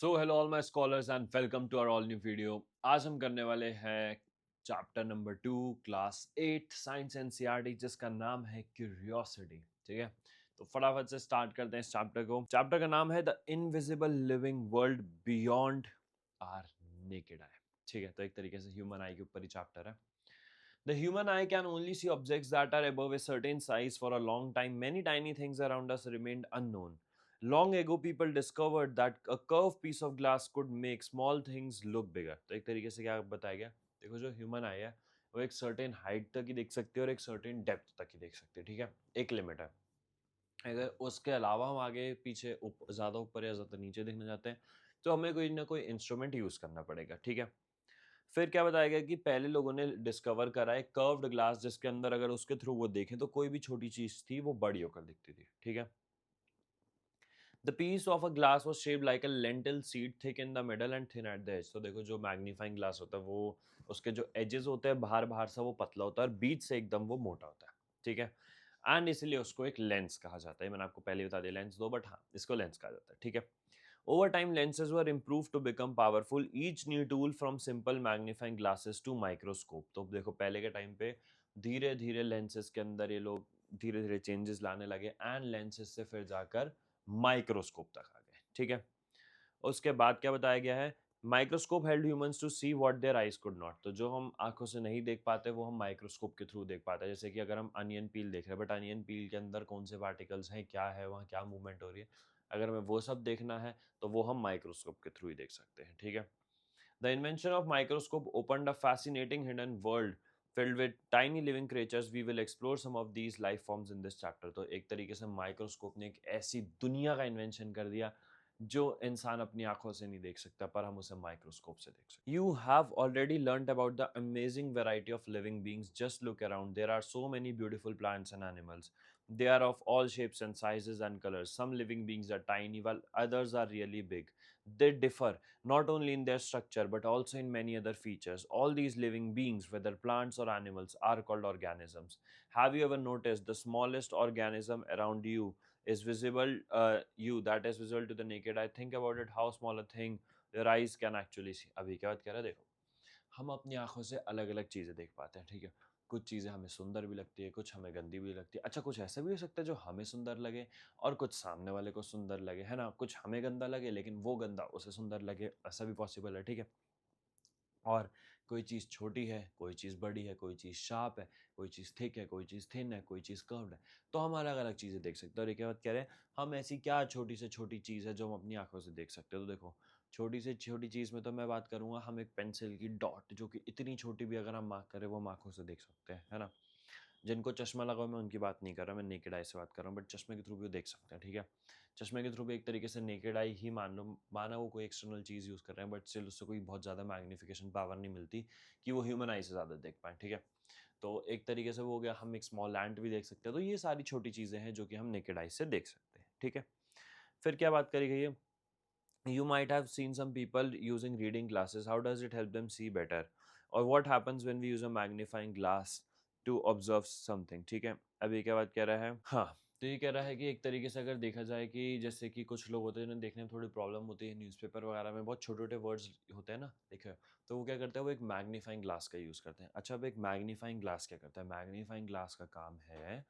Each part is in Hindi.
So hello all my scholars and welcome to our all new video. आज हम करने वाले हैं chapter number 2 class 8 science NCERT जिसका नाम है क्यूरियोसिटी। ठीक है, तो फटाफट से स्टार्ट करते हैं इस चैप्टर को। चैप्टर का नाम है the invisible living world beyond our naked eye. ठीक है, तो एक तरीके से ह्यूमन आई के ऊपर ही चैप्टर है। The human eye can only see objects that are above a certain size for a long time. Many tiny things around us remained unknown. Long ago, people discovered that a curved piece of glass could make small things look bigger. तो एक तरीके से क्या बताया गया, देखो जो ह्यूमन आई है वो एक सर्टेन हाइट तक ही देख सकते हैं और एक सर्टेन डेप्थ तक ही देख सकते हैं। ठीक है, एक लिमिट है। अगर उसके अलावा हम आगे पीछे ज़्यादा ऊपर या ज़्यादा नीचे देखना चाहते हैं तो हमें कोई ना कोई इंस्ट्रूमेंट यूज़ करना पड़ेगा। ठीक है, फिर क्या बताया गया कि पहले लोगों ने डिस्कवर करा है कर्व्ड ग्लास जिसके अंदर अगर उसके थ्रू वो देखें तो कोई भी छोटी चीज थी वो बड़ी होकर दिखती थी। ठीक है, the piece of a glass was shaped like a lentil seed thick in the middle and thin at the edge. तो देखो जो मैग्नीफाइंग ग्लास होता है वो उसके जो एजेस होते हैं बाहर बाहर से वो पतला होता है और बीच से एकदम वो मोटा होता है। ठीक है, एंड इसलिए उसको एक लेंस कहा जाता है। मैंने आपको पहले बता दिया लेंस दो, बट हाँ इसको लेंस कहा जाता है। ठीक है, over time, lenses were improved to become powerful. Each new tool from simple magnifying glasses to microscope. तो देखो पहले के टाइम पे धीरे धीरे लेंसेज के अंदर ये लोग धीरे धीरे चेंजेस लाने लगे एंड लेंसेज से फिर जाकर माइक्रोस्कोप तक आ गए। ठीक है, उसके बाद क्या बताया गया है, microscope held humans to see what their eyes could not. तो जो हम आंखों से नहीं देख पाते वो हम माइक्रोस्कोप के थ्रू देख पाते हैं। जैसे कि अगर हम अनियन पील देख रहे हैं बट अनियन पील के अंदर कौन से पार्टिकल्स हैं, क्या है वहाँ, क्या मूवमेंट हो रही है, अगर हमें वो सब देखना है तो वो हम माइक्रोस्कोप के थ्रू ही देख सकते हैं। ठीक है, the invention of microscope opened a fascinating hidden world filled with tiny living creatures. We will explore some of these life forms in this chapter. तो एक तरीके से माइक्रोस्कोप ने एक ऐसी दुनिया का इन्वेंशन कर दिया जो इंसान अपनी आंखों से नहीं देख सकता पर हम उसे माइक्रोस्कोप से देख सकते। You have already learned about the amazing variety of living beings. Just look around, there are so many beautiful plants and animals. They are of all shapes and sizes and colors. Some living beings are tiny while others are really big. They differ not only in their structure but also in many other features. All these living beings, whether plants or animals, are called organisms. Have you ever noticed the smallest organism around you is visible, you that is visible to the naked eye? Think about it, how small a thing your eyes can actually see. अभी क्या बात कह रहा है, देखो हम अपनी आंखों से अलग अलग चीज़ें देख पाते हैं। ठीक है, कुछ चीज़ें हमें सुंदर भी लगती है, कुछ हमें गंदी भी लगती है। अच्छा, कुछ ऐसा भी हो सकता है जो हमें सुंदर लगे और कुछ सामने वाले को सुंदर लगे, है ना? कुछ हमें गंदा लगे लेकिन वो गंदा उसे सुंदर लगे, ऐसा भी पॉसिबल है। ठीक है, और कोई चीज़ छोटी है, कोई चीज़ बड़ी है, कोई चीज़ शार्प है, कोई चीज़ थिक है, कोई चीज़ थिन है, कोई चीज़ कर्व्ड है। तो हम अलग-अलग चीज़ें देख सकते हैं। और एक बात कह रहे हैं, हम ऐसी क्या छोटी से छोटी चीज़ है जो हम अपनी आँखों से देख सकते हैं? तो देखो, छोटी से छोटी चीज़ में तो मैं बात करूँगा, हम एक पेंसिल की डॉट जो कि इतनी छोटी भी अगर हम मार्क करें, वो हम आँखों से देख सकते हैं, है ना? जिनको चश्मा लगा हुआ है मैं उनकी बात नहीं कर रहा, मैं नेकेड आई से बात कर रहा हूँ, बट चश्मे के थ्रू भी वो देख सकते हैं। ठीक है, चश्मे के थ्रू भी एक तरीके से नेकेड आई ही मान लो, माना वो कोई एक्सटर्नल चीज़ यूज़ कर रहे हैं बट स्टिल उससे कोई बहुत ज़्यादा मैग्निफिकेशन पावर नहीं मिलती कि वो ह्यूमन आई से ज़्यादा देख पाएँ। ठीक है, तो एक तरीके से वो हो गया, हम एक स्मॉल एंट भी देख सकते हैं। तो ये सारी छोटी चीज़ें हैं जो कि हम नेकेड आई से देख सकते हैं। ठीक है, फिर क्या बात करी गई है, you might have seen some people using reading glasses. How does it help them see better? Or what happens when we use a magnifying glass to observe something? ठीक है, अभी क्या बात कह रहा है, हाँ, तो ये कह रहा है कि एक तरीके से अगर देखा जाए कि जैसे कि कुछ लोग होते हैं जिन्हें देखने में थोड़ी प्रॉब्लम होती है, न्यूज़पेपर वगैरह में बहुत छोटे छोटे वर्ड्स होते हैं ना, देखो, तो वो क्या करते हैं, वो एक मैग्नीफाइंग ग्लास का यूज़ करते हैं। अच्छा, अब एक मैग्नीफाइंग ग्लास क्या करता है, मैग्नीफाइंग ग्लास का काम है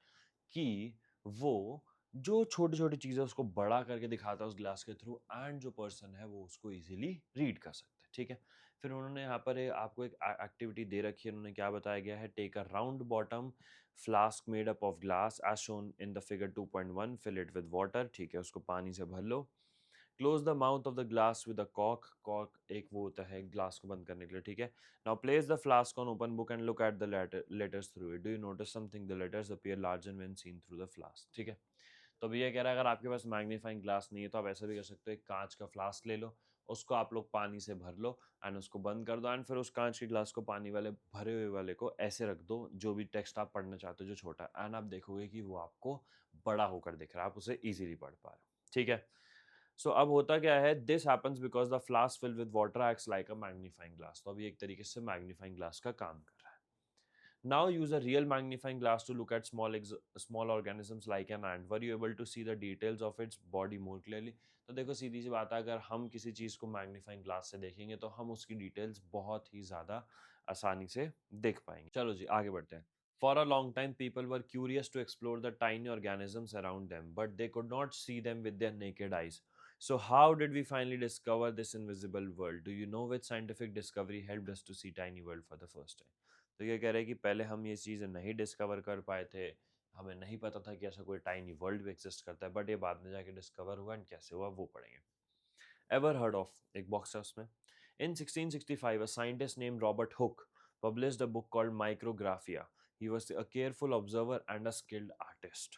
कि वो जो छोटी-छोटी चीज़ें उसको बड़ा करके दिखाता है उस ग्लास के थ्रू एंड जो पर्सन है वो उसको ईज़िली रीड कर सकता है। ठीक है? फिर उन्होंने यहाँ पर आपको एक एक्टिविटी दे रखी है, उन्होंने क्या बताया गया है, take a round bottom flask made up of glass as shown in the figure 2.1, fill it with water. ठीक है, उसको पानी से भर लो। Close the mouth of the glass with a cock. Kock एक वो होता है ग्लास को बंद करने के लिए। ठीक है, now place the flask on open book and look at the letters through it. Do you notice something? The letters appear larger when seen through the flask. ठीक है, तो अभी ये कह रहा है अगर आपके पास मैग्नीफाइंग ग्लास नहीं है तो आप ऐसा भी कर सकते हो, एक कांच का फ्लास्क ले लो, उसको आप लोग पानी से भर लो एंड उसको बंद कर दो एंड फिर उस कांच के ग्लास को पानी वाले भरे हुए वाले को ऐसे रख दो जो भी टेक्स्ट आप पढ़ना चाहते हो जो छोटा है, एंड आप देखोगे कि वो आपको बड़ा होकर दिख रहा है, आप उसे इजीली पढ़ पा रहे हो। ठीक है, सो अब होता क्या है, this happens because the flask filled with water acts like a magnifying glass. तो अभी एक तरीके से मैग्नीफाइंग ग्लास का काम कर रहा है। Now use a real magnifying glass to look at small organisms like an ant. Were you able to see the details of its body more clearly? तो देखो सीधी सी बात है, अगर हम किसी चीज़ को मैग्नीफाइंग ग्लास से देखेंगे तो हम उसकी डिटेल्स बहुत ही ज़्यादा आसानी से देख पाएंगे। चलो जी आगे बढ़ते हैं। For a long time, people were curious to explore the tiny organisms around them, but they could not see them with their naked eyes. So, how did we finally discover this invisible world? Do you know which scientific discovery helped us to see tiny world for the first time? तो ये कह रहे हैं कि पहले हम ये चीज़ें नहीं डिस्कवर कर पाए थे, हमें नहीं पता था कि ऐसा कोई टाइनी वर्ल्ड भी एग्जिस्ट करता है, बट ये बाद में जाके डिस्कवर हुआ एंड कैसे हुआ वो पढ़ेंगे। Ever heard of एक बॉक्स है उसमें। In 1665, a scientist named Robert Hooke published a book called Micrographia. He was a careful observer and a skilled artist.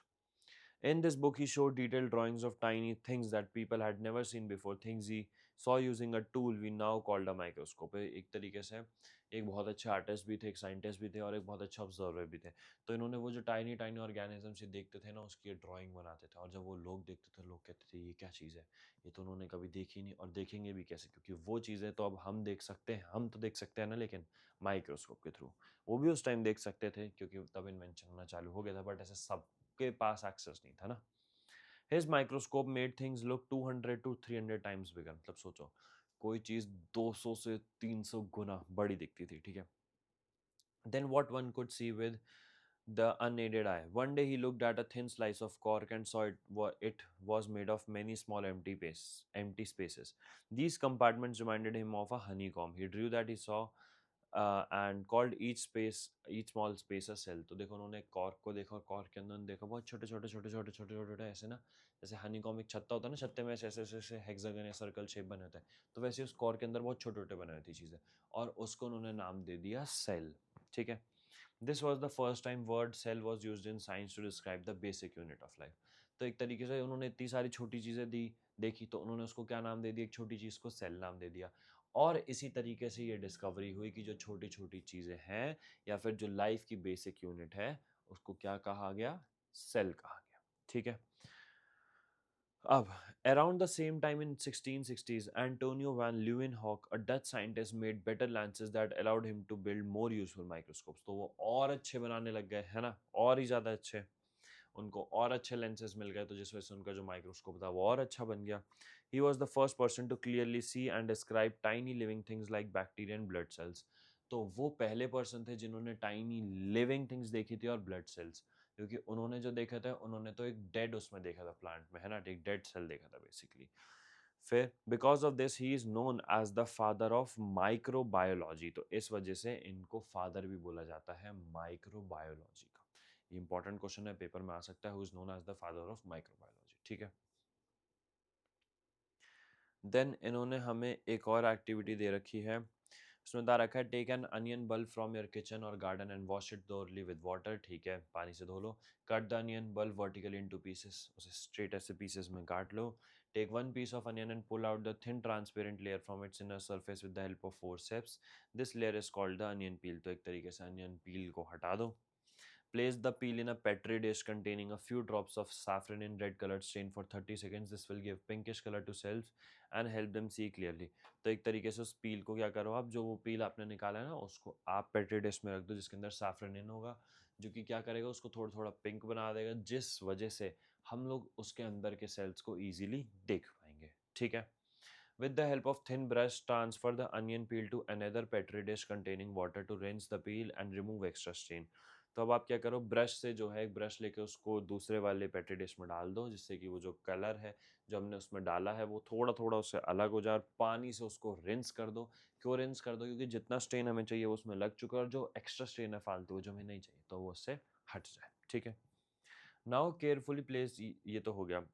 In this book, he showed detailed drawings of tiny things that people had never seen before, things he saw using a tool we now called a microscope. एक तरीके से एक बहुत अच्छे आर्टिस्ट भी थे, एक साइंटिस्ट भी थे और एक बहुत अच्छा ऑब्जर्वर भी थे। तो इन्होंने वो जो टाइनी टाइनी ऑर्गेनिजम्स ये देखते थे ना, उसकी ड्राइंग बनाते थे, और जब वो लोग देखते थे, लोग कहते थे ये क्या चीज़ है, ये तो उन्होंने कभी देखी नहीं और देखेंगे भी कैसे, क्योंकि वो चीज़ें तो अब हम देख सकते हैं, हम तो देख सकते हैं ना, लेकिन माइक्रोस्कोप के थ्रू। वो भी उस टाइम देख सकते थे क्योंकि तब इन्वेंशन होना चालू हो गया था, बट ऐसे सबके पास एक्सेस नहीं था ना। His microscope made things look 200 to 300 times bigger। मतलब सोचो, कोई चीज 200 से 300 गुना बड़ी दिखती थी, ठीक है। Then what one could see with the unaided eye. One day he looked at a thin slice of cork and saw it was made of many small empty spaces. These compartments reminded him of a honeycomb. He drew that he saw and called each small space a cell. तो देखो उन्होंने कॉर्क को देखा और कॉर्क के अंदर देखा बहुत छोटे छोटे छोटे छोटे छोटे छोटे छोटे ऐसे ना, जैसे हनीकॉम एक छत्ता होता है ना, छत्ते में ऐसे ऐसे ऐसे ऐसे हेक्सागन या सर्कल शेप बने होते हैं, तो वैसे उस कॉर्क के अंदर बहुत छोटे छोटे बने हुए थी चीज़ें, और उसको उन्होंने नाम दे दिया सेल। ठीक है। This was the first time word cell was use in science to describe the basic unit of life. तो एक तरीके से उन्होंने इतनी सारी छोटी चीज़ें देखी, तो उन्होंने उसको क्या नाम दे दिया, एक छोटी चीज़ को सेल नाम दे दिया। और इसी तरीके से ये डिस्कवरी हुई कि जो छोटी छोटी चीज़ें हैं या फिर जो लाइफ की बेसिक यूनिट है, उसको क्या कहा गया, सेल कहा गया। ठीक है। अब around the same time in 1660s, Antonio van Leeuwenhoek, a Dutch scientist, made better lenses that allowed him to build more useful microscopes। तो वो और अच्छे बनाने लग गए, है ना, और ही ज़्यादा अच्छे, उनको और अच्छे लेंसेज मिल गए, तो जिस वजह से उनका जो माइक्रोस्कोप था वो और अच्छा बन गया। He was the first person to clearly see and describe tiny living things like bacteria and blood cells. तो वो पहले पर्सन थे जिन्होंने टाइनी लिविंग थिंग्स देखी थी और ब्लड सेल्स, क्योंकि उन्होंने जो देखा था, उन्होंने तो एक डेड उसमें देखा था प्लांट में, है ना, एक डेड सेल देखा था बेसिकली। फिर because of this he is known as the father of microbiology. तो इस वजह से इनको फादर भी बोला जाता है माइक्रोबायोलॉजी का। ये इंपॉर्टेंट क्वेश्चन है, पेपर में आ सकता है, who is known as the father of microbiology. ठीक है। देन इन्होंने हमें एक और एक्टिविटी दे रखी है, उसमें बता रखा है take an onion bulb from your kitchen और garden and wash it thoroughly with water. ठीक है, पानी से धो लो। Cut the onion bulb vertically into pieces, उसे स्ट्रेट ऐसे पीसेस में काट लो। Take one piece of onion and pull out the thin transparent layer from its inner surface with the help of forceps. This layer is called the onion peel. तो एक तरीके से अनियन पील को हटा दो। Place the peel in a petri dish containing a few drops of saffron in red colored stain for 30 seconds. This will give pinkish color to cells and help them see clearly। तो एक तरीके से उस पील को क्या करो आप, जो वो पील आपने निकाला है ना, उसको आप पेट्री डिश में रख दो जिसके अंदर saffron इन होगा, जो कि क्या करेगा, उसको थोड़ा थोड़ा पिंक बना देगा, जिस वजह से हम लोग उसके अंदर के सेल्स को ईजिली देख पाएंगे। ठीक है। With the help of thin brush, transfer the onion peel to another petri dish containing water to rinse the peel and remove extra stain। तो अब आप क्या करो, ब्रश से जो है, एक ब्रश लेके उसको दूसरे वाले पेट्री डिश में डाल दो, जिससे कि वो जो कलर है जो हमने उसमें डाला है वो थोड़ा थोड़ा उससे अलग हो जाए, और पानी से उसको रिंस कर दो। क्यों रिंस कर दो, क्योंकि जितना स्टेन हमें चाहिए वो उसमें लग चुका है, और जो एक्स्ट्रा स्टेन है फालतू जो हमें नहीं चाहिए, तो वो उससे हट जाए। ठीक है। नाउ केयरफुली प्लेस, ये तो हो गया।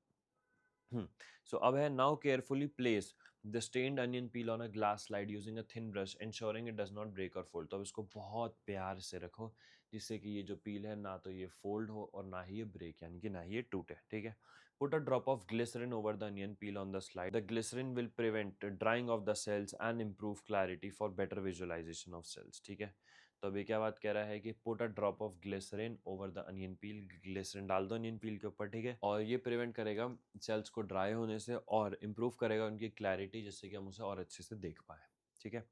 So अब है now carefully place the stained onion peel on a glass slide using a thin brush, ensuring it does not break or fold। तो अब इसको बहुत प्यार से रखो, जिससे कि ये जो पील है ना तो ये फोल्ड हो और ना ही ये ब्रेक, यानी कि ना ही ये टूटे। ठीक है। Put a drop of glycerin over the onion peel on the slide। The glycerin will prevent drying of the cells and improve clarity for better visualization of cells। ठीक है। तो अभी क्या बात कह रहा है कि put a drop of glycerine over the onion peel. Glycerine डाल दो अनियन पील के ऊपर। ठीक है। और ये प्रिवेंट करेगा सेल्स को ड्राई होने से और इम्प्रूव करेगा उनकी क्लैरिटी, जिससे कि हम उसे और अच्छे से देख पाए। ठीक है।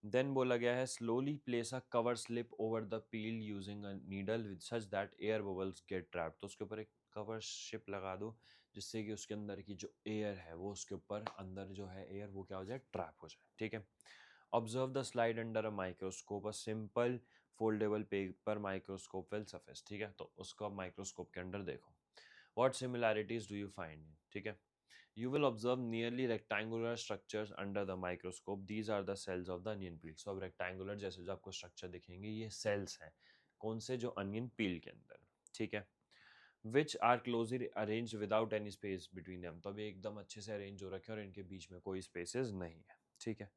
देन बोला गया है slowly place a cover slip over the peel using a needle with such that air bubbles gate trapped. तो उसके ऊपर एक कवर स्लिप लगा दो, जिससे कि उसके अंदर की जो एयर है वो उसके ऊपर अंदर जो है एयर वो क्या हो जाए, ट्रैप हो जाए, ठीक है। Observe the slide under a microscope, a simple foldable paper microscope will suffice, ठीक है। तो उसको आप माइक्रोस्कोप के अंदर देखो। What similarities do you find, ठीक है। You will observe nearly rectangular structures under the microscope. These are the cells of the onion peel. So अब rectangular जैसे जो आपको structure दिखेंगे ये cells हैं, कौन से, जो onion peel के अंदर, ठीक है। Which are closely arranged without any space between them. तो अभी एकदम अच्छे से arrange हो रखे हैं और इनके बीच में कोई spaces नहीं है, ठीक है।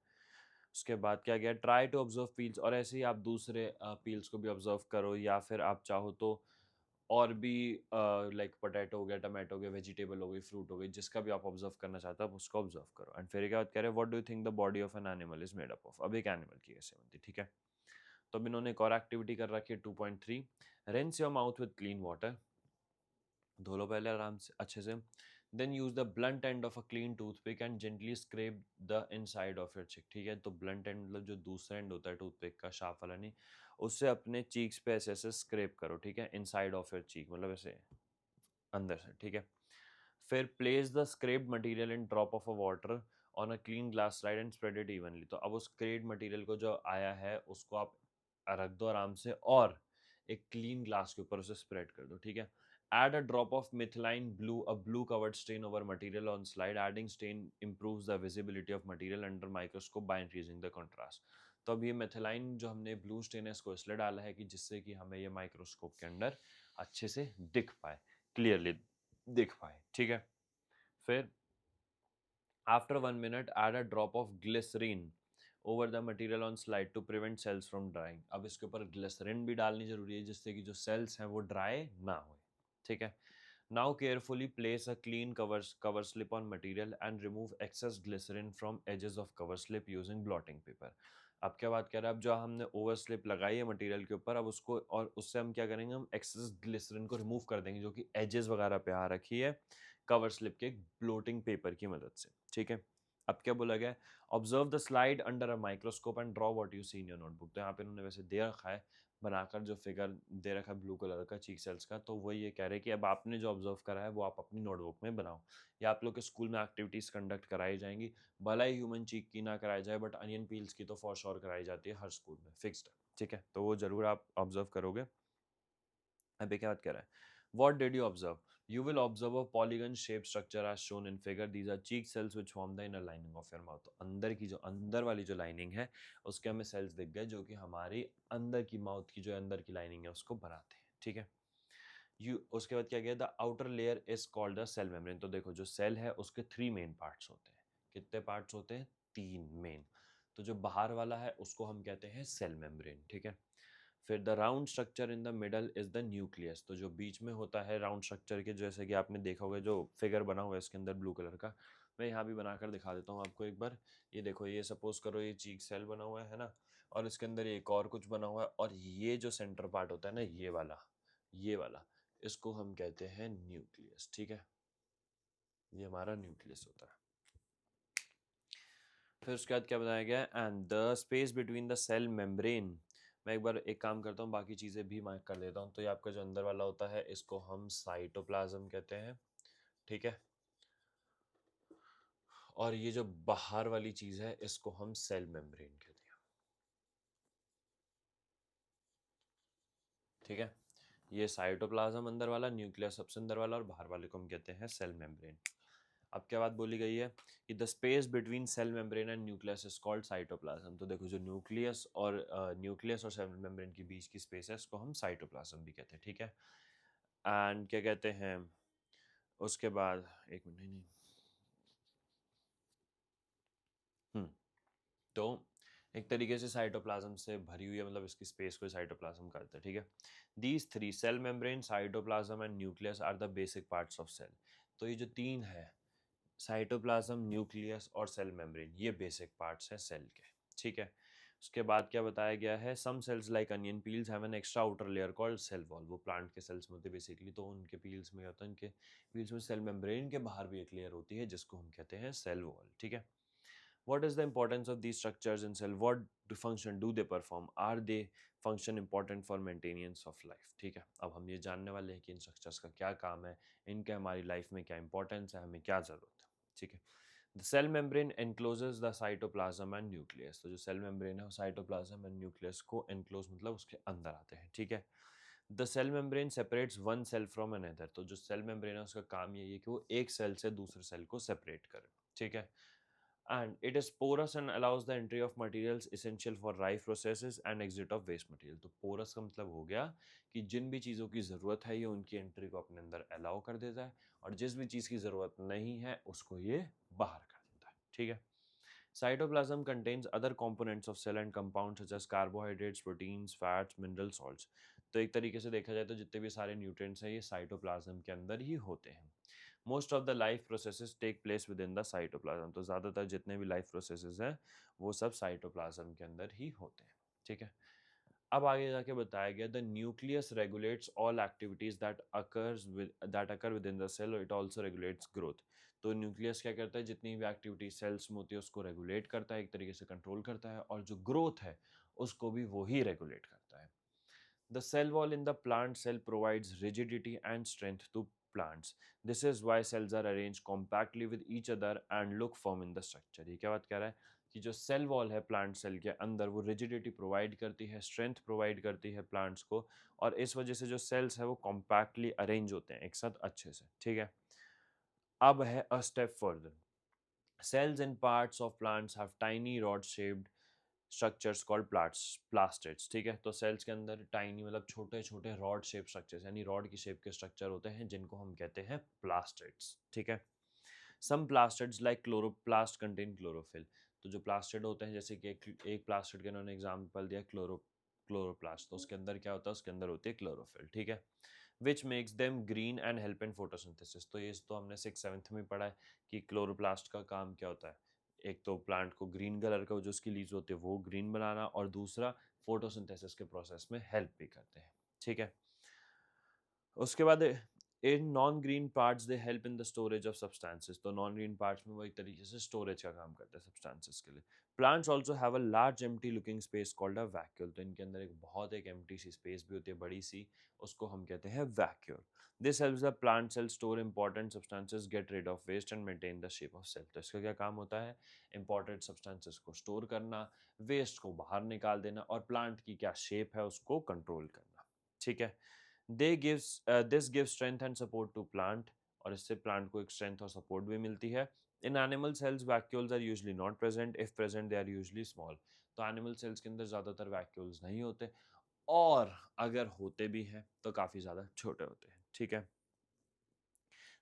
उसके बाद क्या गया, ट्राई टू ऑब्जर्व पील्स, और ऐसे ही आप दूसरे पील्स को भी ऑब्जर्व करो, या फिर आप चाहो तो और भी लाइक पोटैटो हो गया, टमाटो हो गया, वेजिटेबल हो गई, फ्रूट हो गई, जिसका भी आप ऑब्जर्व करना चाहते हो आप उसको ऑब्जर्व करो। एंड फिर क्या बात कह रहे हैं, what do you think the body of an animal is made up of. अब एक एनिमल की कैसे बनती है, ठीक है। तो अब इन्होंने एक और एक्टिविटी कर रखी है 2.3, rinse your mouth with clean water, धो लो पहले आराम से अच्छे से। Then use the blunt end of a clean toothpick and gently scrape the inside of your cheek, ठीक है। तो ब्लंट एंड मतलब जो दूसरा एंड होता है टूथपिक का, शार्प वाला नहीं, उससे अपने चीक्स पे ऐसे ऐसे स्क्रैप करो, ठीक है। इनसाइड ऑफ योर चीक मतलब ऐसे अंदर से, ठीक है। फिर place the scraped material in drop of a water on a clean glass slide and spread it evenly. तो अब उस स्क्रेप्ड मटेरियल को जो आया है उसको आप रख दो आराम से और एक क्लीन ग्लास के ऊपर उसे स्प्रेड कर दो, ठीक है। Add a drop of methylene blue, a blue covered stain over material on slide. Adding stain improves the visibility of material under microscope by increasing the contrast. तो अब ये मेथिलाइन जो हमने ब्लू स्टेन है इसको इसलिए डाला है कि जिससे कि हमें ये माइक्रोस्कोप के अंदर अच्छे से दिख पाए, क्लियरली दिख पाए, ठीक है। फिर after 1 minute add a drop of glycerine over the material on slide to prevent cells from drying. अब इसके ऊपर ग्लिसरीन भी डालनी जरूरी है जिससे कि जो सेल्स हैं वो ड्राई ना हो, ठीक है। Now carefully place a clean cover slip on material and remove excess glycerine from edges of cover slip using blotting paper. अब क्या बात कर रहे हैं, अब जो हमने ओवर स्लिप लगाई है मटेरियल के ऊपर, अब उसको और उससे हम क्या करेंगे, हम एक्सेस ग्लिसरीन को रिमूव कर देंगे जो कि एजेस वगैरह पे आ रखी है कवर स्लिप के ब्लोटिंग पेपर की मदद से, ठीक है। अब क्या बोला गया है, observe the slide under a microscope and draw what you see in your notebook. तो यहाँ पे इन्होंने वैसे दे रखा है बनाकर जो फिगर दे रखा है ब्लू कलर का चीक सेल्स का, तो वो ये कह रहे हैं कि अब आपने जो ऑब्जर्व करा है वो आप अपनी नोटबुक में बनाओ, या आप लोग के स्कूल में एक्टिविटीज कंडक्ट कराई जाएंगी। भला ही ह्यूमन चीक की ना कराई जाए बट अनियन पील्स की तो फॉर श्योर कराई जाती है हर स्कूल में, फिक्स्ड, ठीक है। तो वो जरूर आप ऑब्जर्व करोगे। अभी क्या बात कर रहा है, what did you observe? You will observe a polygon shaped structure as shown in figure. These are cheek cells which form the inner lining of your mouth. तो अंदर की जो अंदर वाली जो लाइनिंग है उसके हमें सेल्स दिख गए जो कि हमारी अंदर की माउथ की जो अंदर की लाइनिंग है उसको बनाते हैं, ठीक है। यू उसके बाद क्या गया, the outer layer is called the cell membrane. तो देखो जो सेल है उसके 3 मेन पार्ट्स होते हैं। कितने पार्ट्स होते हैं, 3 मेन। तो जो बाहर वाला है उसको हम कहते हैं सेल मेम्ब्रेन, ठीक है। फिर the round structure in the middle is the nucleus. तो जो बीच में होता है राउंड स्ट्रक्चर के, जैसे कि आपने देखा होगा जो फिगर बना हुआ है इसके अंदर ब्लू कलर का, मैं यहाँ भी बनाकर दिखा देता हूँ आपको एक बार। ये देखो, ये सपोज करो ये चीक सेल बना हुआ है ना, और इसके अंदर एक और कुछ बना हुआ है, और ये जो सेंटर पार्ट होता है ना, ये वाला इसको हम कहते हैं न्यूक्लियस, ठीक है। ये हमारा न्यूक्लियस होता है। फिर उसके बाद क्या बताया गया, and the space between the cell membrane. मैं एक बार एक काम करता हूँ, बाकी चीज़ें भी मार्क कर देता हूँ। तो ये आपका जो अंदर वाला होता है इसको हम साइटोप्लाज्म कहते हैं, ठीक है। और ये जो बाहर वाली चीज़ है इसको हम सेल मेम्ब्रेन कहते हैं, ठीक है। ये साइटोप्लाज्म अंदर वाला, न्यूक्लियस सबसे अंदर वाला, और बाहर वाले को हम कहते हैं सेल मेम्ब्रेन। अब क्या बात बोली गई है कि the space between cell membrane and nucleus is called cytoplasm. तो देखो जो न्यूक्लियस और सेल मेम्ब्रेन के बीच की स्पेस है इसको हम साइटोप्लाज्म भी कहते हैं, ठीक है। एंड क्या कहते हैं उसके बाद, एक मिनट, नहीं नहीं, तो एक तरीके से साइटोप्लाज्म से भरी हुई है, मतलब इसकी स्पेस को साइटोप्लाज्म कहते हैं, ठीक है। These 3 cell membrane, cytoplasm and nucleus are the basic parts of cell. तो ये जो 3 है, साइटोप्लाज्म, न्यूक्लियस और सेल मेम्ब्रेन, ये बेसिक पार्ट्स हैं सेल के, ठीक है। उसके बाद क्या बताया गया है, some cells like onion peels have an extra outer layer called cell wall. वो प्लांट के सेल्स में होते हैं बेसिकली, तो उनके पील्स में क्या होता है, उनके पील्स में सेल मेम्ब्रेन के बाहर भी एक लेयर होती है जिसको हम कहते हैं सेल वॉल, ठीक है। What is the importance of these structures in cell? What function do they perform? Are they function important for maintenance of life? ठीक है, अब हम ये जानने वाले हैं कि इन स्ट्रक्चर्स का क्या काम है, इनका हमारी लाइफ में क्या इंपॉर्टेंस है, हमें क्या ज़रूरत है. ठीक है. The cell membrane encloses the cytoplasm and nucleus. तो जो सेल मेम्ब्रेन है वो साइटोप्लाज्म एंड न्यूक्लियस को एनक्लोज मतलब उसके अंदर आते हैं. ठीक है. The cell membrane separates one cell from another. तो जो सेल मेम्ब्रेन है उसका काम यही है कि वो एक सेल से दूसरे सेल को सेपरेट करे. ठीक है. And it is porous and allows the entry of materials essential for life processes and exit of waste material. तो porous का मतलब हो गया कि जिन भी चीज़ों की ज़रूरत है ये उनकी एंट्री को अपने अंदर अलाउ कर देता है और जिस भी चीज़ की ज़रूरत नहीं है उसको ये बाहर कर देता है. ठीक है. Cytoplasm contains other components of cell and compounds such as carbohydrates, proteins, fats, mineral salts. तो एक तरीके से देखा जाए तो जितने भी सारे न्यूट्रिएंट्स हैं ये साइटोप्लाज्म के अंदर ही होते हैं. Most of the life processes take place within the cytoplasm. तो ज़्यादातर जितने भी लाइफ प्रोसेसेस हैं वो सब साइटोप्लाज्म के अंदर ही होते हैं. ठीक है. अब आगे जाके बताया गया the nucleus regulates all activities that occur within the cell. It also regulates growth. तो न्यूक्लियस क्या करता है, जितनी भी एक्टिविटी सेल्स में होती है उसको रेगुलेट करता है, एक तरीके से कंट्रोल करता है, और जो ग्रोथ है उसको भी वो ही रेगुलेट करता है. The cell wall in the plant cell provides rigidity and strength to plants. This is why cells are arranged compactly with each other and look firm in the structure. ये क्या बात कह रहा है कि जो सेल वॉल है प्लांट सेल के अंदर वो रिजिडिटी प्रोवाइड करती है, स्ट्रेंथ प्रोवाइड करती है प्लांट्स को, और इस वजह से जो सेल्स है वो कॉम्पैक्टली अरेंज होते हैं एक साथ अच्छे से. ठीक है. अब है अ step further. Cells in parts of plants have tiny rod-shaped structures called plastids. ठीक है. तो सेल्स के अंदर टाइनी मतलब छोटे छोटे रॉड शेप स्ट्रक्चर्स यानी रॉड की शेप के स्ट्रक्चर होते हैं जिनको हम कहते हैं प्लास्टिड्स. ठीक है. Some plastids like chloroplast contain chlorophyll. तो जो प्लास्टिड होते हैं जैसे कि एक प्लास्टिड के उन्होंने एग्जांपल दिया क्लोरोप्लास्ट. तो उसके अंदर क्या होता है, उसके अंदर होती है क्लोरोफिल. ठीक है. Which makes them green and help in photosynthesis. तो ये तो हमने 6th 7th में पढ़ा है कि क्लोरोप्लास्ट का काम क्या होता है. एक तो प्लांट को ग्रीन कलर का जो उसकी लीव्स होते हैं वो ग्रीन बनाना, और दूसरा फोटोसिंथेसिस के प्रोसेस में हेल्प भी करते हैं. ठीक है. उसके बाद in non green parts they help in the storage of substances. तो नॉन ग्रीन पार्ट्स में वो एक तरीके से स्टोरेज का काम करते हैं सब्सटेंसेस के लिए. Plants also have a large empty looking space called a vacuole. तो इनके अंदर एक बहुत एक एम्प्टी सी स्पेस भी होती है बड़ी सी, उसको हम कहते हैं vacuole. This helps the plant cell store important substances, get rid of waste and maintain the shape of cell. तो इसका क्या काम होता है, इंपॉर्टेंट सब्सटेंसेस को स्टोर करना, वेस्ट को बाहर निकाल देना, और प्लांट की क्या शेप है उसको कंट्रोल करना. ठीक है. This gives strength and support to plant. और इससे प्लांट को एक स्ट्रेंथ और सपोर्ट भी मिलती है. In animal cells vacuoles are usually not present. If present they are usually small. तो एनिमल सेल्स के अंदर ज़्यादातर वैक्यूल्स नहीं होते, और अगर होते भी हैं तो काफ़ी ज़्यादा छोटे होते हैं. ठीक है.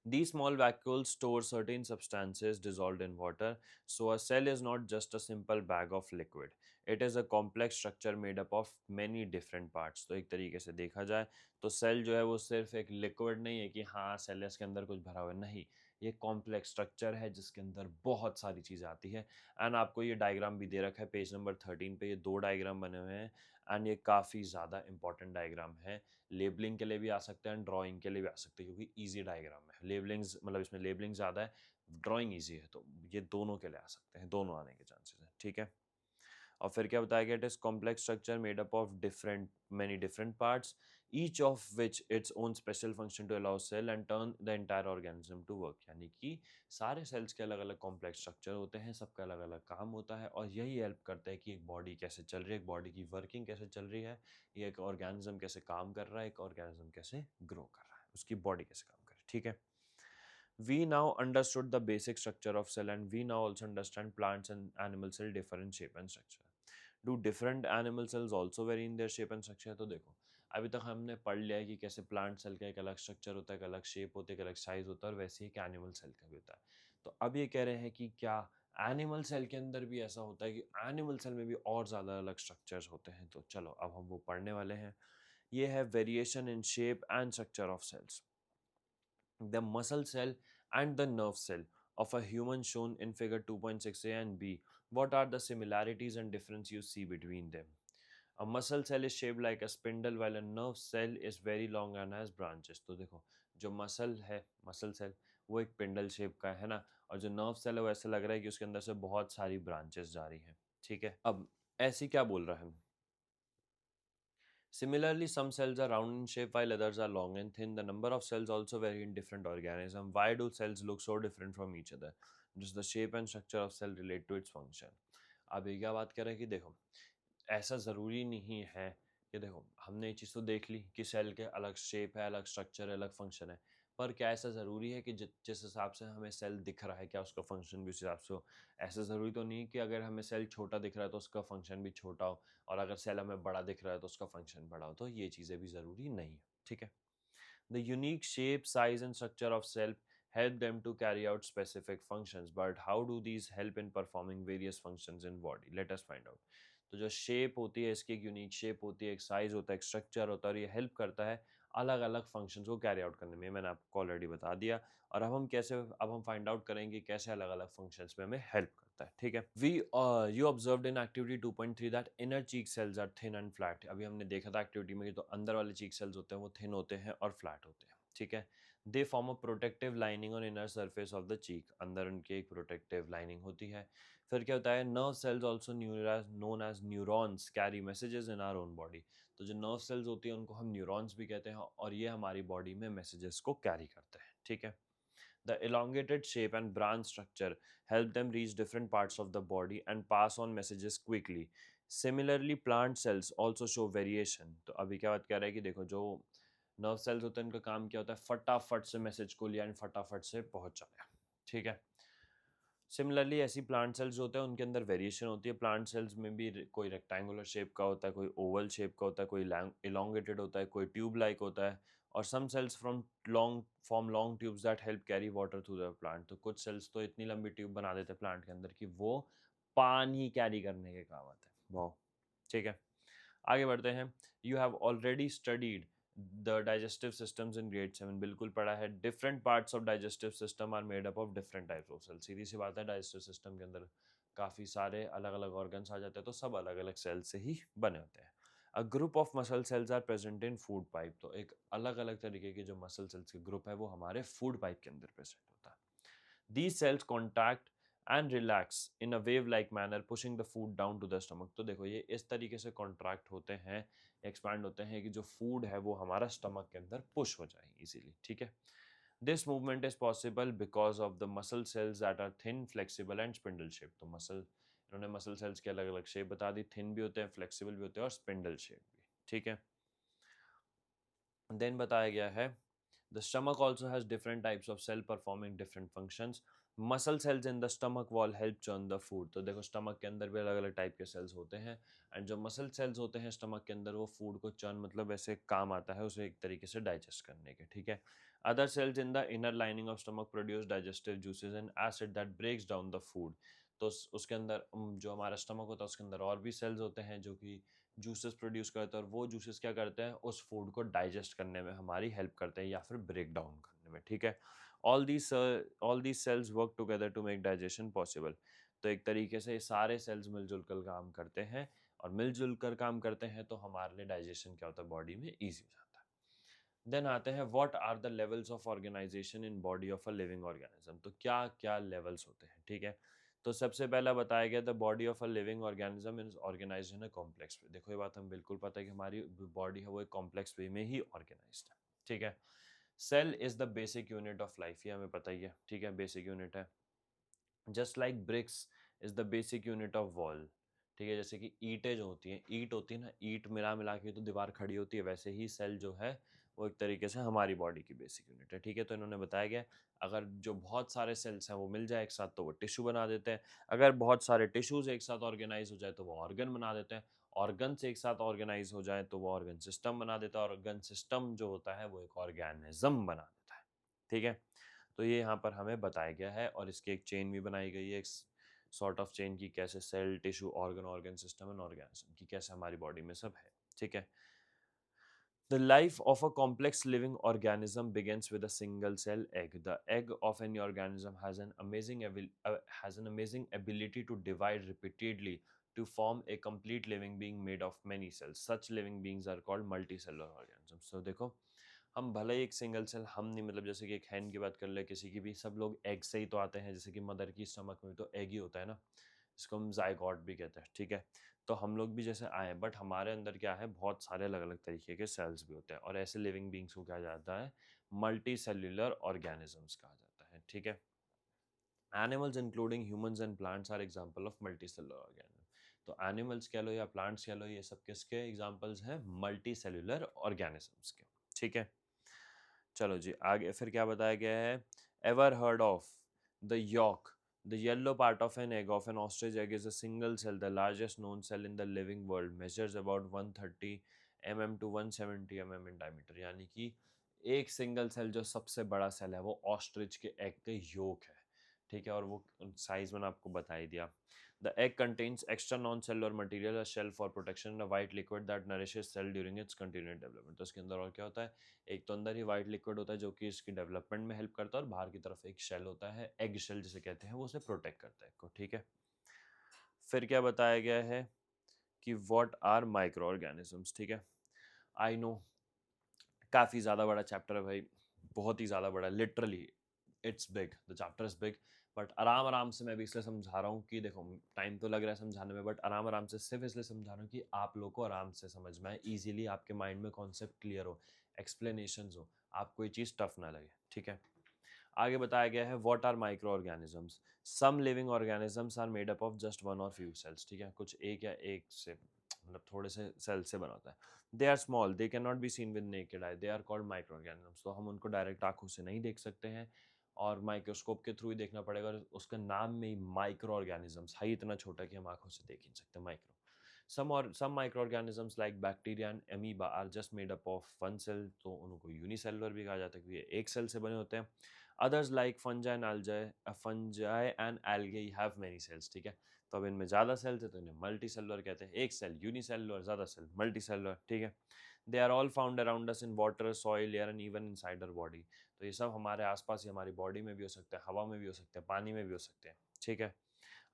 These small vacuoles store certain substances dissolved in water, so a cell is not just a simple bag of liquid. It is a complex structure made up of many different parts. तो एक तरीके से देखा जाए तो सेल जो है वो सिर्फ एक लिक्विड नहीं है कि हाँ सेल है इसके अंदर कुछ भरा हुआ है, नहीं. ये कॉम्प्लेक्स स्ट्रक्चर है जिसके अंदर बहुत सारी चीज़ें आती है. एंड आपको ये डायग्राम भी दे रखा है पेज नंबर 13 पे. ये 2 डायग्राम बने हुए हैं एंड ये काफ़ी ज़्यादा इंपॉर्टेंट डायग्राम है. लेबलिंग के लिए भी आ सकते हैं, ड्राइंग के लिए भी आ सकते हैं, क्योंकि इजी डायग्राम है. लेबलिंग्स मतलब इसमें लेबलिंग ज़्यादा है, ड्राइंग इजी है, तो ये दोनों के लिए आ सकते हैं, दोनों आने के चांसेस हैं. ठीक है. और फिर क्या बताया गया, it is complex structure made up of different many different parts, each of which its own special function to allow cell and turn the entire organism to work. यानी कि सारे सेल्स के अलग अलग कॉम्प्लेक्स स्ट्रक्चर होते हैं, सबका अलग अलग काम होता है, और यही हेल्प करता है कि एक बॉडी कैसे चल रही है, एक बॉडी की वर्किंग कैसे चल रही है, ये एक ऑर्गेनिज्म कैसे काम कर रहा है, एक ऑर्गेनिज्म कैसे ग्रो कर रहा है, उसकी बॉडी कैसे काम कर रही है. ठीक है. We now understood the basic structure of cell, and we now also understand plants and animal cell different shape and structure. Do different animal cells also vary in their shape and structure? तो देखो अभी तक हमने पढ़ लिया है कि कैसे प्लांट सेल का एक अलग स्ट्रक्चर होता है, एक अलग शेप होती है, एक अलग साइज होता है, और वैसे ही एक एनिमल सेल का भी होता है. तो अब ये कह रहे हैं कि क्या एनिमल सेल के अंदर भी ऐसा होता है कि एनिमल सेल में भी और ज़्यादा अलग स्ट्रक्चर्स होते हैं. तो चलो अब हम वो पढ़ने वाले हैं. ये है variation in shape and structure of cells. The muscle cell and the nerve cell of a human shown in figure 2.6a and b. What are the similarities and difference you see between them? A muscle cell is shaped like a spindle while a nerve cell is very long and has branches. तो देखो जो मसल है, मसल सेल, वो एक पिंडल शेप का है ना, और जो नर्व सेल है वो ऐसा लग रहा है कि उसके अंदर से बहुत सारी ब्रांचेस जा रही हैं, ठीक है। अब ऐसी क्या बोल रहा है? Similarly, some cells are round in shape while others are long and thin. The number of cells also vary in different organisms. Why do cells look so different from each other? Does the shape and structure of cell relate to its function? अब ये क्या बात कर रहे हैं कि देखो, ऐसा ज़रूरी नहीं है कि देखो हमने ये चीज़ तो देख ली कि सेल के अलग शेप है, अलग स्ट्रक्चर है, अलग फंक्शन है, पर क्या ऐसा ज़रूरी है कि जिस हिसाब से हमें सेल दिख रहा है क्या उसका फंक्शन भी उस हिसाब से हो? ऐसा ज़रूरी तो नहीं कि अगर हमें सेल छोटा दिख रहा है तो उसका फंक्शन भी छोटा हो, और अगर सेल हमें बड़ा दिख रहा है तो उसका फंक्शन बड़ा हो, तो ये चीज़ें भी ज़रूरी नहीं है, ठीक है। The unique shape size and structure of cell help them to carry out specific functions, but how do these help in performing various functions in body? Let us find out. तो जो शेप होती है इसकी एक यूनिक शेप होती है, एक साइज होता है, एक स्ट्रक्चर होता है, और ये हेल्प करता है अलग अलग फंक्शंस को कैरी आउट करने में। मैंने आपको ऑलरेडी बता दिया, और अब हम फाइंड आउट करेंगे कैसे अलग अलग फंक्शंस में हमें हेल्प करता है, ठीक है। We you observed in activity 2.3 that inner cheek cells are thin and flat. अभी हमने देखा था एक्टिविटी में कि तो अंदर वाले चीक सेल्स होते हैं वो थिन होते हैं और फ्लैट होते हैं, ठीक है। They form a protective lining on inner surface of the cheek. अंदर उनकी एक प्रोटेक्टिव लाइनिंग होती है। फिर क्या होता है, nerve cells also known as neurons carry messages in our own body. तो जो नर्व सेल्स होती हैं उनको हम न्यूरॉन्स भी कहते हैं, और ये हमारी बॉडी में मैसेजेस को कैरी करते हैं, ठीक है। The elongated shape and branch structure help them reach different parts of the body and pass on messages quickly. Similarly, plant cells also show variation. तो अभी क्या बात कर रहे हैं कि देखो, जो नर्व सेल्स होते हैं उनका काम क्या होता है, फटाफट से मैसेज को लिया एंड फटाफट से पहुंचाया, ठीक है। सिमिलरली ऐसी प्लांट सेल्स जो होते हैं उनके अंदर वेरिएशन होती है। प्लांट सेल्स में भी कोई रेक्टेंगुलर शेप का होता है, कोई ओवल शेप का होता है, कोई इलोंगेटेड होता है, कोई ट्यूब लाइक होता है, और some cells form long tubes that help carry water through the plant. तो कुछ सेल्स तो इतनी लंबी ट्यूब बना देते हैं प्लांट के अंदर कि वो पानी कैरी करने के काम आते हैं। वाह, ठीक है। आगे बढ़ते हैं। You have already studied the digestive systems in grade 7। बिल्कुल पढ़ा है। Different parts of digestive system are made up of different types of cells. सीधी सी बात है, डाइजेस्टिव सिस्टम के अंदर काफ़ी सारे अलग अलग ऑर्गन्स आ जाते हैं, तो सब अलग अलग सेल से ही बने होते हैं। A group of muscle cells are present in food pipe. तो एक अलग अलग तरीके के जो मसल सेल्स के ग्रुप है वो हमारे फूड पाइप के अंदर प्रेजेंट होता है। These cells contract and relax in a wave like manner, pushing the food down to the stomach. तो देखो ये इस तरीके से कॉन्ट्रैक्ट होते हैं, एक्सपैंड होते हैं कि जो फूड है वो हमारा स्टमक के अंदर पुश हो जाए इजीली, ठीक है। This movement is possible because of the muscle cells that are thin, flexible and spindle shape. तो इन्होंने मसल सेल्स के अलग अलग शेप बता दी, थिन भी होते हैं, फ्लेक्सिबल भी होते हैं, और स्पिंडल शेप भी, ठीक है। देन बताया गया है, the stomach also has different types of cell performing different functions. Muscle cells in the stomach wall help churn the food. तो देखो स्टमक के अंदर भी अलग अलग टाइप के सेल्स होते हैं, एंड जो मसल सेल्स होते हैं स्टमक के अंदर वो फूड को चर्न मतलब ऐसे काम आता है उसे एक तरीके से डाइजेस्ट करने के, ठीक है। Other cells in the inner lining of stomach produce digestive juices and acid that breaks down the food. तो उसके अंदर जो हमारा स्टमक होता है उसके अंदर और भी सेल्स होते हैं जो कि जूसेस प्रोड्यूस करते हैं, और वो जूसेस क्या करते हैं, उस फूड को डाइजेस्ट करने में हमारी हेल्प करते हैं या फिर ब्रेक डाउन करने में, ठीक है। All these cells work together to make digestion possible. तो एक तरीके से ये सारे सेल्स मिलजुल कर काम करते हैं, और मिलजुल कर काम करते हैं तो हमारे लिए डाइजेशन क्या होता है, बॉडी में ईजी हो जाता है। देन आते हैं, what are the levels of organisation in body of a living organism. तो क्या क्या लेवल्स होते हैं, ठीक है। तो सबसे पहला बताया गया, the body of a living organism is organised in a complex way. देखो ये बात हम बिल्कुल पता है कि हमारी बॉडी है वो एक कॉम्प्लेक्स वे में ही ऑर्गेनाइज्ड है, ठीक है। Cell is the basic unit of life, ये हमें पता ही है, ठीक है, बेसिक यूनिट है। Just like bricks is the basic unit of wall, ठीक है। जैसे कि ईंटें जो होती हैं, ईंट होती है ना, ईंट मिला मिला के तो दीवार खड़ी होती है, वैसे ही सेल जो है वो एक तरीके से हमारी बॉडी की बेसिक यूनिट है, ठीक है। तो इन्होंने बताया गया, अगर जो बहुत सारे सेल्स हैं वो मिल जाए एक साथ तो वो टिश्यू बना देते हैं। अगर बहुत सारे टिश्यूज एक साथ ऑर्गेनाइज हो जाए तो वो ऑर्गन बना देते हैं। ऑर्गन से एक साथ ऑर्गेनाइज हो जाए तो वो ऑर्गन सिस्टम बना देता है। ऑर्गन सिस्टम जो होता है वो एक ऑर्गेनिज्म बना देता है, ठीक है। तो ये यहाँ पर हमें बताया गया है, और इसकी एक चेन भी बनाई गई है, एक सॉर्ट ऑफ चेन की, कैसे cell, tissue, organ, organ system and organism की कैसे हमारी बॉडी में सब है, ठीक है। The life of a complex living organism begins with a single cell egg. The egg of any organism has an amazing ability to divide repeatedly to form a complete living being made of many cells. Such living beings are called multicellular organisms. So देखो, हम भले ही एक सिंगल सेल हम नहीं, मतलब जैसे कि एक हैन की बात कर ले, किसी की भी, सब लोग एग से ही तो आते हैं, जैसे कि मदर की स्टमक में तो एग ही होता है ना, इसको हम जायगॉट भी कहते हैं, ठीक है। तो हम लोग भी जैसे आए, बट हमारे अंदर क्या है, बहुत सारे अलग अलग तरीके के सेल्स भी होते हैं, और ऐसे लिविंग बींग्स को कहा जाता है मल्टी सेल्यूलर ऑर्गेनिजम्स कहा जाता है, ठीक है। Animals including humans and plants are example of multicellular organism. तो एनिमल्स कह लो या प्लांट्स कह लो, ये सब किसके एग्जांपल्स हैं, मल्टी सेलुलर ऑर्गेनिजम्स के, ठीक है। चलो जी, आगे फिर क्या बताया गया है, ever heard of the yolk, the yellow part of an egg of an ostrich egg is a single cell, the largest known cell in the living world, measures about 130 mm to 170 mm in diameter. यानी कि एक सिंगल सेल जो सबसे बड़ा सेल है वो ऑस्ट्रिच के एग के योक है, ठीक है, और वो साइज मैंने आपको बता ही दिया। The egg contains extra non cellular material, a shell for protection, a white liquid that nourishes cell during its continued development. तो इसके अंदर और क्या होता है, एक तो अंदर ही वाइट लिक्विड होता है जो कि इसकी डेवलपमेंट में हेल्प करता है, और बाहर की तरफ एक शेल होता है, एग शेल जिसे कहते हैं, वो उसे प्रोटेक्ट करता है को, ठीक है। फिर क्या बताया गया है कि व्हाट आर माइक्रो ऑर्गेनिजम्स, ठीक है। आई नो काफ़ी ज़्यादा बड़ा चैप्टर है भाई, बहुत ही ज़्यादा बड़ा, literally it's big, the chapter is big, but आराम आराम से मैं भी इसलिए समझा रहा हूँ कि देखो टाइम तो लग रहा है समझाने में, बट आराम आराम से सिर्फ इसलिए समझा रहा हूँ कि आप लोग को आराम से समझ में आए, ईजिली आपके माइंड में कॉन्सेप्ट क्लियर हो, एक्सप्लेनेशन हो, आपको ये चीज़ टफ ना लगे, ठीक है। आगे बताया गया है what are micro organisms, some living organisms are made up of just one or few cells, ठीक है, कुछ एक या एक से मतलब थोड़े से सेल से बना होता है। They are small, they can not be seen with naked eye, they are called micro organisms. तो हम उनको डायरेक्ट आंखों से नहीं देख सकते हैं, और माइक्रोस्कोप के थ्रू ही देखना पड़ेगा, और उसका नाम में ही माइक्रो ऑर्गेनिजम्स है, इतना छोटा कि हम आंखों से देख ही नहीं सकते, micro. some microorganisms like bacteria and amoeba are just made up of one cell, तो उनको यूनिसेलुलर भी कहा जाता है क्योंकि ये एक सेल से बने होते हैं। Others like fungi and algae have many cells, ठीक है। तो अब इनमें ज़्यादा सेल्स है तो इन्हें मल्टी सेलुलर कहते हैं, एक सेल यूनिसेलुलर, ज़्यादा सेल मल्टी सेलुलर, ठीक है। They are all found around us in water, soil, air and even inside our body. तो ये सब हमारे आसपास ही, हमारी बॉडी में भी हो सकते हैं, हवा में भी हो सकते हैं, पानी में भी हो सकते हैं, ठीक है।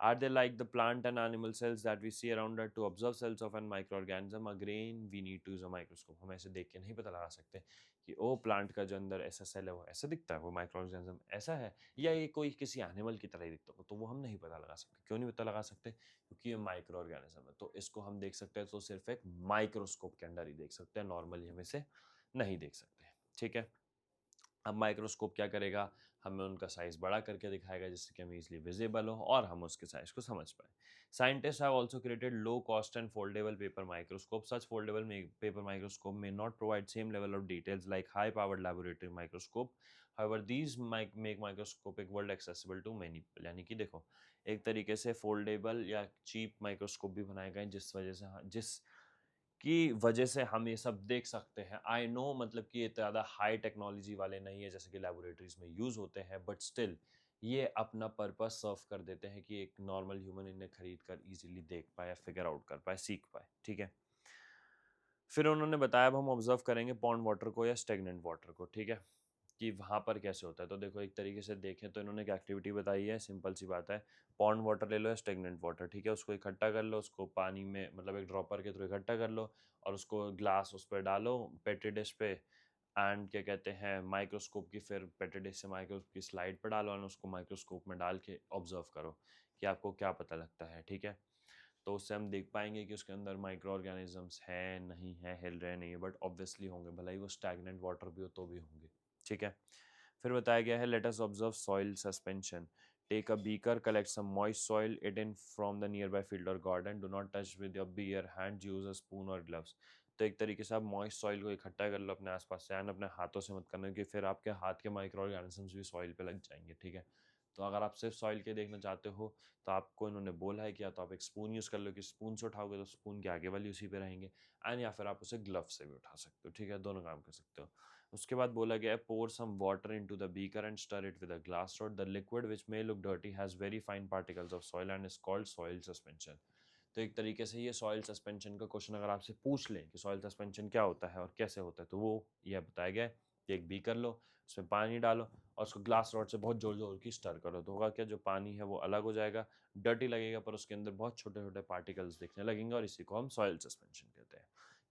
Are they like the plant and animal cells that we see around us? To observe cells of an microorganism, again we need to use a microscope. हम ऐसे देख के नहीं पता लगा सकते कि ओ प्लांट का जो अंदर ऐसा सेल है वो ऐसा दिखता है, वो माइक्रोऑर्गेनिज्म ऐसा है, या ये कोई किसी एनिमल की तरह ही दिखता हो, तो वो हम नहीं पता लगा सकते। क्यों नहीं पता लगा सकते, क्योंकि ये माइक्रो ऑर्गेनिज्म है, तो इसको हम देख सकते हैं तो सिर्फ एक माइक्रोस्कोप के अंदर ही देख सकते हैं, नॉर्मली हम इसे नहीं देख सकते, ठीक है। अब माइक्रोस्कोप क्या करेगा, हमें उनका साइज बड़ा करके दिखाएगा जिससे कि हमें इजीली विजिबल हो और हम उसके साइज को समझ पाए। Scientist have also created low cost and foldable paper microscope, such foldable paper microscope may not provide same level of details like high powered laboratory microscope, however these make microscopic world accessible to many people। यानी कि देखो एक तरीके से फोल्डेबल या चीप माइक्रोस्कोप भी बनाए गए जिस वजह से जिस की वजह से हम ये सब देख सकते हैं। आई नो मतलब कि ये ज़्यादा हाई टेक्नोलॉजी वाले नहीं है जैसे कि लेबोरेटरीज में यूज़ होते हैं, बट स्टिल ये अपना पर्पस सर्व कर देते हैं कि एक नॉर्मल ह्यूमन इन्हें खरीद कर इजीली देख पाए, फिगर आउट कर पाए, सीख पाए, ठीक है। फिर उन्होंने बताया अब हम ऑब्जर्व करेंगे पॉन्ड वाटर को या स्टेगनेंट वाटर को, ठीक है, कि वहाँ पर कैसे होता है। तो देखो एक तरीके से देखें तो इन्होंने एक एक्टिविटी बताई है, सिंपल सी बात है, पॉन्ड वाटर ले लो या स्टेगनेंट वाटर, ठीक है, उसको इकट्ठा कर लो, उसको पानी में मतलब एक ड्रॉपर के थ्रू इकट्ठा कर लो, और उसको ग्लास उस पर डालो पेट्री डिश पे, एंड क्या कहते हैं माइक्रोस्कोप की, फिर पेट्री डिश से माइक्रोस्कोप की स्लाइड पर डालो और उसको माइक्रोस्कोप में डाल के ऑब्जर्व करो कि आपको क्या पता लगता है, ठीक है। तो उससे हम देख पाएंगे कि उसके अंदर माइक्रो ऑर्गेनिजम्स हैं नहीं है, हिल रहे नहीं है, बट ऑब्वियसली होंगे, भले ही वो स्टैगनेंट वाटर भी हो तो भी होंगे, ठीक है। फिर बताया गया है let us observe soil suspension, take a beaker, collect some moist soil, it in from the nearby field और garden, do not touch with your bare hand, use a spoon और ग्लव्स। तो एक तरीके से आप मॉइस्ट सॉइल को इकट्ठा कर लो अपने आसपास से, एंड अपने हाथों से मत करना क्योंकि फिर आपके हाथ के माइक्रो ऑर्गेनिजम्स भी सॉइल पे लग जाएंगे, ठीक है। तो अगर आप सिर्फ सॉइल के देखना चाहते हो तो आपको इन्होंने बोला है कि या तो आप एक स्पून यूज़ कर लो कि स्पून से उठाओगे तो स्पून के आगे वाली उसी पे रहेंगे, एंड या फिर आप उसे ग्लव से भी उठा सकते हो, ठीक है, दोनों काम कर सकते हो। उसके बाद बोला गया है pour some water into the beaker and stir it with a glass rod, the liquid which may look dirty has very fine particles of soil and is called soil suspension. तो एक तरीके से ये सॉइल सस्पेंशन का क्वेश्चन अगर आपसे पूछ लें कि सॉइल सस्पेंशन क्या होता है और कैसे होता है, तो वो यह बताया गया है कि एक बीकर लो, उसमें पानी डालो और उसको ग्लास रॉड से बहुत जोर जोर की स्टर करो, तो होगा क्या, जो पानी है वो अलग हो जाएगा, डर्टी लगेगा पर उसके अंदर बहुत छोटे छोटे पार्टिकल्स दिखने लगेंगे, और इसी को हम सॉइल सस्पेंशन कहते हैं।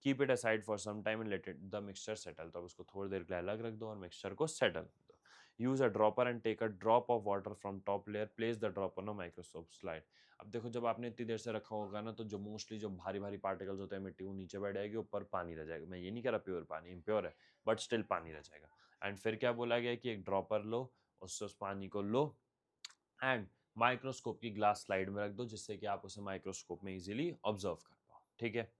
Keep it aside for some time and let it the mixture settle, तो अब उसको थोड़ी देर के लिए अलग रख दो और मिक्सचर को सेटल कर दो। Use a dropper and take a drop of water from top layer, place the drop on a microscope slide. अब देखो जब आपने इतनी देर से रखा होगा ना, तो जो मोस्टली जो भारी भारी पार्टिकल्स होते हैं मिट्टी, वो नीचे बैठ जाएगी, ऊपर पानी रह जाएगा। मैं ये नहीं कह रहा प्योर पानी, इम्प्योर है, बट स्टिल पानी रह जाएगा। एंड फिर क्या बोला गया कि एक ड्रॉपर लो, उससे उस पानी को लो एंड माइक्रोस्कोप की ग्लास स्लाइड में रख दो, जिससे कि आप उसे माइक्रोस्कोप में इजीली ऑब्जर्व कर पाओ। ठीक है।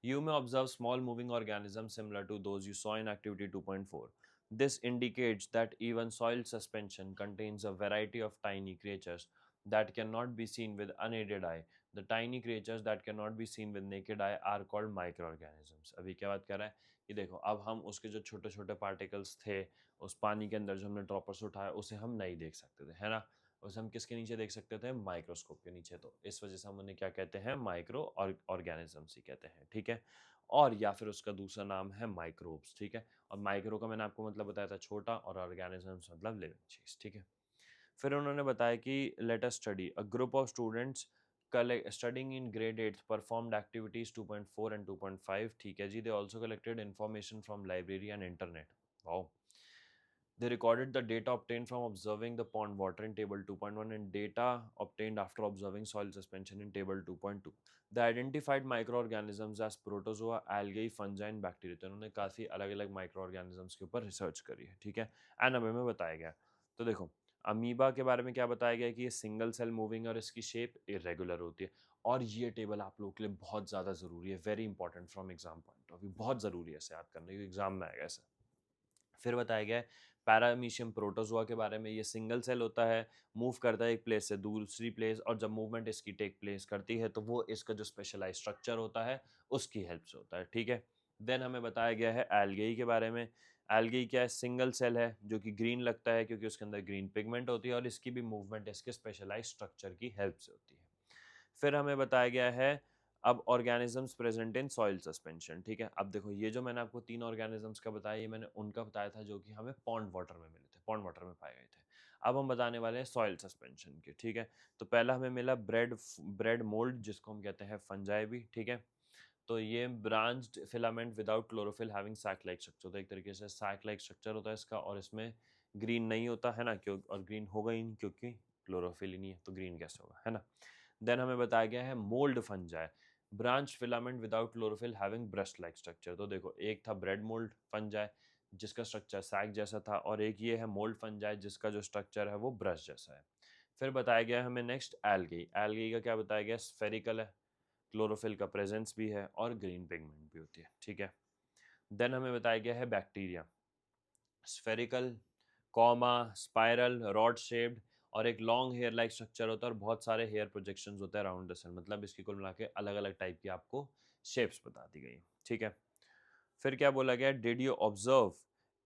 You may observe small moving organisms similar to those you saw in Activity 2.4. This indicates that even soil suspension contains a variety of tiny creatures that cannot be seen with unaided eye. The tiny creatures that cannot be seen with naked eye are called microorganisms. अभी क्या बात कर रहा है कि देखो, अब हम उसके जो छोटे छोटे पार्टिकल्स थे उस पानी के अंदर, जो हमने ड्रॉपर से उठाया, उसे हम नहीं देख सकते थे, है ना। उसे हम किसके नीचे देख सकते थे? माइक्रोस्कोप के नीचे। तो इस वजह से हम उन्हें क्या कहते हैं? माइक्रो ऑर्गेनिजम्स ही कहते हैं। ठीक है। और या फिर उसका दूसरा नाम है माइक्रोब्स। ठीक है। और माइक्रो का मैंने आपको मतलब बताया था छोटा, और ऑर्गेनिजम्स मतलब लिविंग चीज। ठीक है। फिर उन्होंने बताया कि let us study a group of students studying in grade 8 performed activities 2.4 and 2.5. ठीक है जी। They also collected information from library and internet. Wow. They recorded the data obtained from observing the pond water in table 2.1 and data obtained after observing soil suspension in table 2.2. They identified microorganisms as protozoa, algae, fungi and bacteria. तो उन्होंने काफ़ी अलग अलग माइक्रोऑर्गेनिजम्स के ऊपर रिसर्च करी है। ठीक है। एंड हमें में बताया गया। तो देखो, अमीबा के बारे में क्या बताया गया कि ये सिंगल सेल मूविंग और इसकी शेप इरेगुलर होती है। और ये टेबल आप लोगों के लिए बहुत ज़्यादा ज़रूरी है, very important from exam point of view, बहुत ज़रूरी है इसे याद करने की, एग्जाम में आएगा ऐसा। फिर बताया गया है पैरामीशियम प्रोटोजोआ के बारे में। ये सिंगल सेल होता है, मूव करता है एक प्लेस से दूसरी प्लेस, और जब मूवमेंट इसकी टेक प्लेस करती है तो वो इसका जो स्पेशलाइज स्ट्रक्चर होता है उसकी हेल्प से होता है। ठीक है। देन हमें बताया गया है एल्गेई के बारे में। एल्गेई क्या है? सिंगल सेल है जो कि ग्रीन लगता है क्योंकि उसके अंदर ग्रीन पिगमेंट होती है, और इसकी भी मूवमेंट इसके स्पेशलाइज स्ट्रक्चर की हेल्प से होती है। फिर हमें बताया गया है अब organisms present in soil suspension. ठीक है। अब देखो, ये जो मैंने आपको 3 ऑर्गेनिजम्स का बताया, ये मैंने उनका बताया था जो कि हमें पॉन्ड वाटर में मिले थे, पॉन्ड वाटर में पाए गए थे। अब हम बताने वाले हैं सॉइल सस्पेंशन के। ठीक है। तो पहला हमें मिला ब्रेड मोल्ड, जिसको हम कहते हैं फंजाई भी। ठीक है। तो ये branched filament without chlorophyll having sac like structure, तो एक तरीके से सैक लाइक स्ट्रक्चर होता है इसका, और इसमें ग्रीन नहीं होता है ना, क्यों? और ग्रीन होगा ही नहीं क्योंकि क्लोरोफिल ही नहीं है, तो ग्रीन कैसे होगा, है ना। देन हमें बताया गया है mould fungi, branch filament without chlorophyll having burst like structure. तो देखो, एक था ब्रेड मोल्ड फंजाई जिसका स्ट्रक्चर सैक जैसा था, और एक ये है मोल्ड फंजाई जिसका जो स्ट्रक्चर है वो ब्रश जैसा है। फिर बताया गया है हमें नेक्स्ट एल्गी। एल्गी का क्या बताया गया? स्फेरिकल है, क्लोरोफिल का प्रेजेंस भी है, और ग्रीन पिगमेंट भी होती है। ठीक है। देन हमें बताया गया है bacteria, spherical, comma, spiral, rod shaped, और एक लॉन्ग हेयर लाइक स्ट्रक्चर होता है, और बहुत सारे हेयर प्रोजेक्शंस होते हैं अराउंड द सेल। मतलब इसकी कुल मिला के अलग अलग टाइप की आपको शेप्स बता दी गई। ठीक है। फिर क्या बोला गया? Did you observe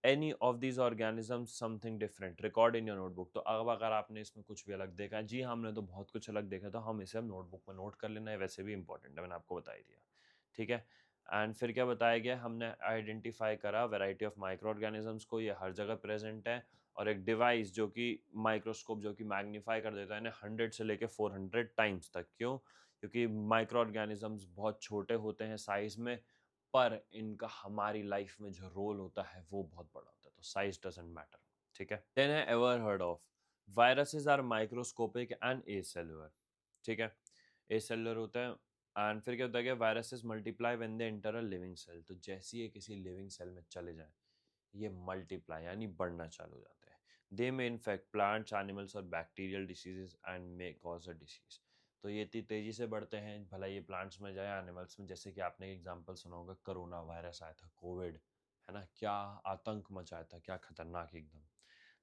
any of these organisms something different, record in your notebook. तो अब अगर आपने इसमें कुछ भी अलग देखा, जी हाँ, हमने तो बहुत कुछ अलग देखा, तो हम इसे हम नोटबुक में नोट कर लेना है, वैसे भी इंपॉर्टेंट है, मैंने आपको बता ही दिया। ठीक है। एंड फिर क्या बताया गया? हमने आइडेंटिफाई करा वैरायटी ऑफ माइक्रो ऑर्गेनिजम्स को, ये हर जगह प्रेजेंट है, और एक डिवाइस जो कि माइक्रोस्कोप जो कि मैग्नीफाई कर देता है ना 100 से लेके 400 टाइम्स तक। क्यों? क्योंकि माइक्रो ऑर्गेनिजम्स बहुत छोटे होते हैं साइज में, पर इनका हमारी लाइफ में जो रोल होता है वो बहुत बड़ा होता है, तो साइज डजंट मैटर। ठीक है। देन है ever heard of viruses are microscopic and acellular. ठीक है। एसेलुलर होता है। एंड फिर क्या होता है कि viruses multiply when they enter a living cell, तो जैसे ही ये किसी लिविंग सेल में चले जाएं, ये मल्टीप्लाई यानी बढ़ना चालू हो जाते हैं। दे में इन्फेक्ट प्लांट्स, एनिमल्स और bacterial diseases and may cause a disease. तो ये इतनी तेजी से बढ़ते हैं, भला ये प्लांट्स में जाए, एनिमल्स में, जैसे कि आपने एग्जांपल सुना होगा, कोरोना वायरस आया था, कोविड, है ना, क्या आतंक मचाया था, क्या खतरनाक एकदम।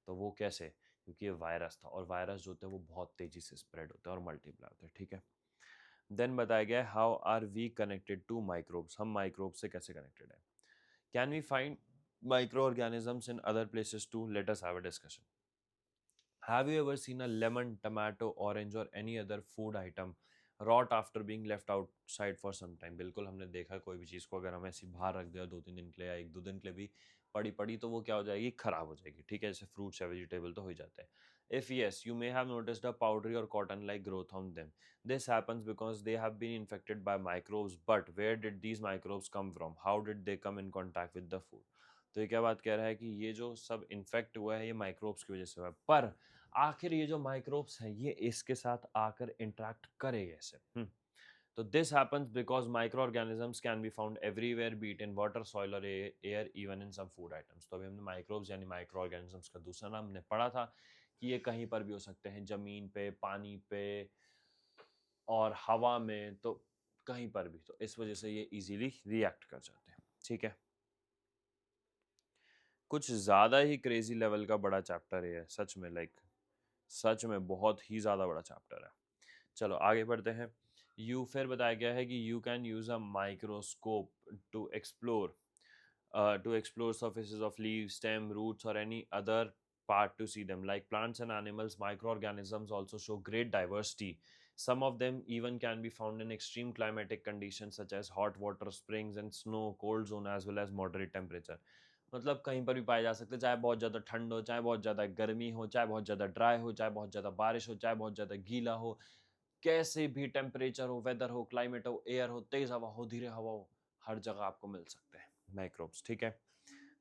तो वो कैसे? क्योंकि ये वायरस था, और वायरस जो होते हैं वो बहुत तेजी से स्प्रेड होते हैं और मल्टीप्लाई होते हैं। ठीक है। देन बताया गया how are we connected to microbes, हम माइक्रोब से कैसे कनेक्टेड है। Can we find microorganisms in other places too? Let us have a discussion. Have you ever seen a lemon, tomato, orange or any other food item rot after being left outside for some time? बिल्कुल हमने देखा, कोई भी चीज़ को अगर हम ऐसी बाहर रख दिया 2-3 दिन के लिए या 1-2 दिन के लिए भी पड़ी पड़ी, तो वो क्या हो जाएगी? खराब हो जाएगी। ठीक है। जैसे फ्रूट्स या वेजिटेबल तो हो ही जाते हैं। If yes, you may have noticed a powdery or cotton-like growth on them. This happens because they have been infected by microbes. But where did these microbes come from? How did they come in contact with the food? तो ये क्या बात कह रहा है कि ये जो सब इन्फेक्ट हुआ है ये माइक्रोब्स की वजह से हुआ है, पर आखिर ये जो माइक्रोब्स हैं ये इसके साथ आकर इंटरेक्ट करे कैसे? तो this happens because microorganisms can be found everywhere, be it in water, soil और air, even in some food items. तो अभी हमने माइक्रोब्स यानी माइक्रो ऑर्गेनिजम्स का दूसरा नाम हमने पढ़ा था कि ये कहीं पर भी हो सकते हैं, जमीन पे, पानी पे और हवा में, तो कहीं पर भी। तो इस वजह से ये इजीली रिएक्ट कर जाते हैं। ठीक है, कुछ ज़्यादा ही क्रेजी लेवल का बड़ा चैप्टर है सच में, सच में बहुत ही ज़्यादा बड़ा चैप्टर है। चलो आगे बढ़ते हैं। फिर बताया गया है कि you can use a microscope to explore surfaces of leaves, stem, roots, or any other part to see them. Like plants and animals, microorganisms also show great diversity. Some of them even can be found in extreme climatic conditions such as hot water springs and snow, cold zone as well as moderate temperature. मतलब कहीं पर भी पाए जा सकते हैं, चाहे बहुत ज़्यादा ठंड हो, चाहे बहुत ज़्यादा गर्मी हो, चाहे बहुत ज़्यादा ड्राई हो, चाहे बहुत ज़्यादा बारिश हो, चाहे बहुत ज़्यादा गीला हो, कैसे भी टेम्परेचर हो, वेदर हो, क्लाइमेट हो, एयर हो, तेज हवा हो, धीरे हवा हो, हर जगह आपको मिल सकते हैं माइक्रोब्स। ठीक है,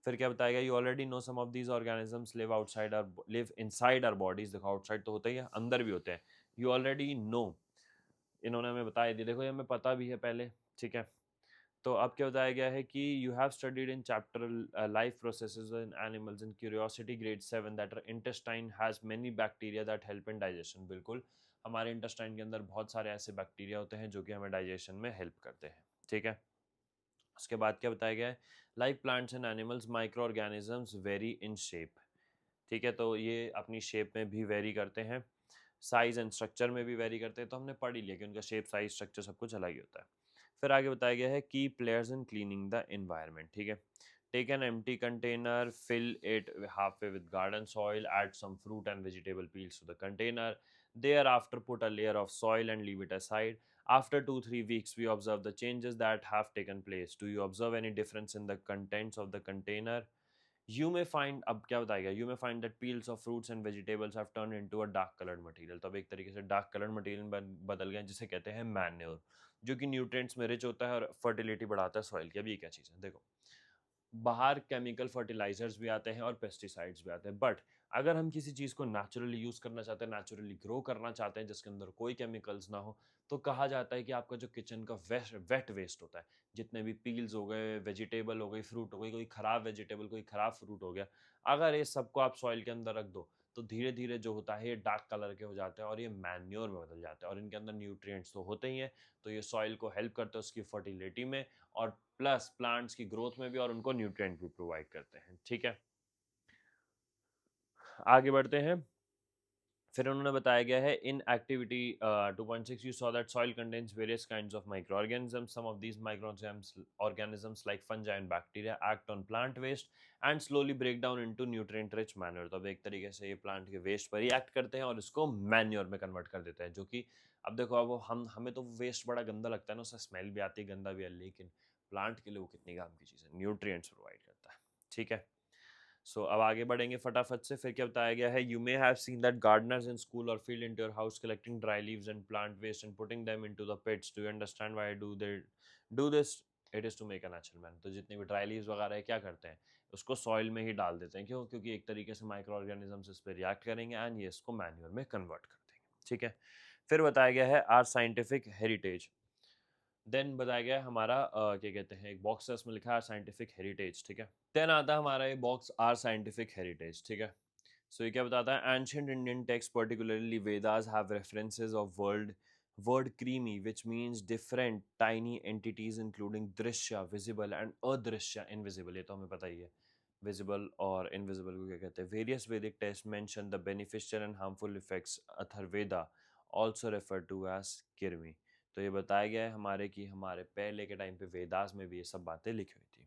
फिर क्या बताएगा, you already know some of these organisms live inside our bodies. देखो आउटसाइड तो होता ही है, अंदर भी होते हैं। यू ऑलरेडी नो, इन्होंने हमें बताया दिया, देखो ये हमें पता भी है पहले। ठीक है, तो अब क्या बताया गया है कि you have studied in chapter life processes in animals in curiosity grade 7 that intestine has many bacteria that help in digestion. बिल्कुल, हमारे इंटेस्टाइन के अंदर बहुत सारे ऐसे बैक्टीरिया होते हैं जो कि हमें डाइजेशन में हेल्प करते हैं। ठीक है, उसके बाद क्या बताया गया है, like plants and animals micro organisms very in shape. ठीक है, तो ये अपनी शेप में भी वेरी करते हैं, साइज एंड स्ट्रक्चर में भी वेरी करते हैं। तो हमने पढ़ ही लिया कि उनका शेप, साइज, स्ट्रक्चर सब कुछ अलग ही होता है। फिर आगे बताया गया है key players in cleaning the environment. ठीक है, take an empty container, fill it halfway with garden soil, add some fruit and vegetable peels to the container, thereafter put a layer of soil and leave it aside. After 2-3 weeks, we observe the changes that have taken place. Do you observe any difference in the contents of the container? You may find, अब क्या बताएगा, you may find that peels of fruits and vegetables have turned into a dark colored material। तो अब एक तरीके से डार्क कलर्ड मटेरियल बदल गए, जिसे कहते हैं मैन्योर, जो कि न्यूट्रिएंट्स में रिच होता है और फर्टिलिटी बढ़ाता है सॉइल की। अब ये क्या चीज़ है, देखो बाहर केमिकल फर्टिलाइजर्स भी आते हैं और पेस्टिसाइड्स भी आते हैं, बट अगर हम किसी चीज़ को नेचुरली यूज़ करना चाहते हैं, नेचुरली ग्रो करना चाहते हैं जिसके अंदर कोई केमिकल्स ना हो, तो कहा जाता है कि आपका जो किचन का वेट वेस्ट होता है, जितने भी पील्स हो गए, वेजिटेबल हो गई, फ्रूट हो गई, कोई खराब वेजिटेबल, कोई खराब फ्रूट हो गया, अगर ये सबको आप सॉइल के अंदर रख दो, तो धीरे धीरे जो होता है ये डार्क कलर के हो जाते हैं और ये मैन्योर में बदल जाते हैं। और इनके अंदर न्यूट्रिएंट्स तो होते ही हैं, तो ये सॉइल को हेल्प करते हैं उसकी फर्टिलिटी में, और प्लस प्लांट्स की ग्रोथ में भी, और उनको न्यूट्रिएंट भी प्रोवाइड करते हैं। ठीक है, आगे बढ़ते हैं। फिर उन्होंने बताया गया है in activity 2.6 you saw that soil contains various kinds of micro organisms. Some of these micro organisms like fungi and bacteria act on plant waste and slowly break down into nutrient rich manure. तो अब एक तरीके से ये प्लांट के वेस्ट पर ही एक्ट करते हैं और इसको मैन्योर में कन्वर्ट कर देते हैं, जो कि अब देखो, अब हम हमें तो वेस्ट बड़ा गंदा लगता है ना, उससे स्मेल भी आती है, गंदा भी है, लेकिन प्लांट के लिए वो कितनी काम की चीज़ है, न्यूट्रिएंट्स प्रोवाइड करता है। ठीक है, अब आगे बढ़ेंगे फटाफट से। फिर क्या बताया गया है, you may have seen that gardeners in school और field into your house collecting dry leaves and plant waste and putting them into the pits. Do you understand why do this? It is to make a natural man. तो जितनी भी ड्राई लीव्स वगैरह है क्या करते हैं, उसको सॉइल में ही डाल देते हैं। क्यों? क्योंकि एक तरीके से माइक्रो ऑर्गेनिजम्स इस पर रिएक्ट करेंगे एंड ये इसको मैन्योर में कन्वर्ट कर देंगे। ठीक है, फिर बताया गया है आर साइंटिफिक हेरिटेज। देन बताया गया है हमारा क्या कहते हैं, एक बॉक्स है उसमें लिखा है साइंटिफिक हेरिटेज। ठीक है, देन आता है हमारा ये बॉक्स आर साइंटिफिक हेरिटेज। ठीक है, ये क्या बताता है, ancient Indian text particularly Vedas have references of word creamy which means different tiny entities including दृश्य विजिबल एंड अदृश्य इनविजिबल। ये तो हमें पता ही है, विजिबल और इनविजिबल को क्या कहते हैं। Various Vedic text mention the beneficial and harmful effects Atharvaveda also refer to as krimi. तो ये बताया गया है हमारे कि हमारे पहले के टाइम पे वेदास में भी ये सब बातें लिखी हुई थी।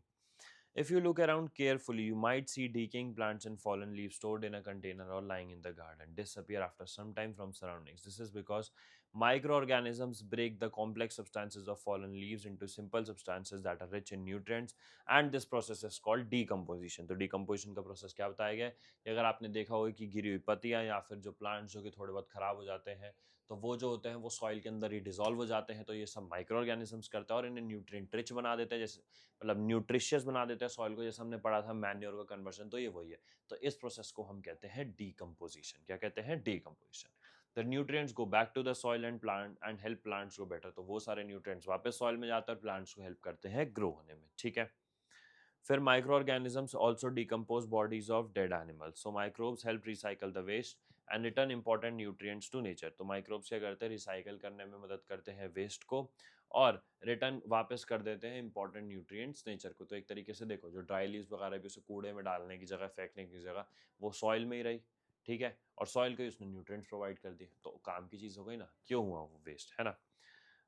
If you look around carefully, you might see decaying plants and fallen leaves stored in a container or lying in the garden disappear after some time from surroundings. This is because Microorganisms break the complex substances of fallen leaves into simple substances that are rich in nutrients, and this process is called decomposition. तो decomposition का process क्या बताया गया है कि अगर आपने देखा होगा कि गिरी हुई पत्तियां या फिर जो प्लांट्स जो कि थोड़े बहुत खराब हो जाते हैं, तो वो जो होते हैं वो सॉइल के अंदर ही डिसॉल्व हो जाते हैं। तो ये सब माइक्रो ऑर्गेनिजम्स करते हैं और इन्हें न्यूट्रिएंट रिच बना देते हैं, जैसे मतलब न्यूट्रिशियस बना देते हैं सॉइल को, जैसे हमने पढ़ा था मैन्योर का कन्वर्जन, तो ये वही है। तो इस प्रोसेस को हम कहते हैं डीकम्पोजिशन। क्या कहते हैं? Decomposition. The nutrients go back to the soil and plant and help plants grow better. तो वो सारे न्यूट्रिएंट्स वापस सॉइल में जाते हैं और प्लांट्स को हेल्प करते हैं ग्रो होने में। ठीक है। फिर micro organisms also decompose bodies of dead animals. So microbes help recycle the waste and return important nutrients to nature. तो माइक्रोब्स क्या करते हैं? रिसाइकल करने में मदद करते हैं वेस्ट को और रिटर्न वापस कर देते हैं इंपॉर्टेंट न्यूट्रिएंट्स नेचर को। तो एक तरीके से देखो, जो ड्राई लीव्स वगैरह भी उसे कूड़े में डालने की जगह, फेंकने की जगह, वो सॉइल में ही रही। ठीक है। और सॉइल को उसने न्यूट्रिएंट्स प्रोवाइड कर दिए, तो काम की चीज़ हो गई ना, क्यों हुआ वो वेस्ट, है ना।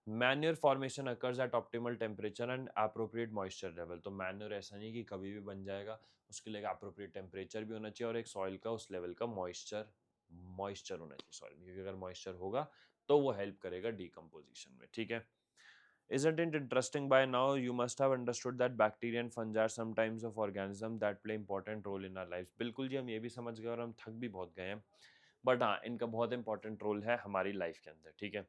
Manure formation occurs at optimal temperature and appropriate moisture level. तो मैन्योर ऐसा नहीं कि कभी भी बन जाएगा, उसके लिए अप्रोप्रिएट टेम्परेचर भी होना चाहिए और एक सॉइल का उस लेवल का मॉइस्चर मॉइस्चर होना चाहिए सॉइल में, क्योंकि अगर मॉइस्चर होगा तो वो हेल्प करेगा डिकम्पोजिशन में। ठीक है। Isn't it interesting? By now you must have understood that bacteria and fungi are some types of organism that play important role in our lives. बिल्कुल जी, हम ये भी समझ गए और हम थक भी बहुत गए हैं, बट हाँ, इनका बहुत इंपॉर्टेंट रोल है हमारी लाइफ के अंदर। ठीक है।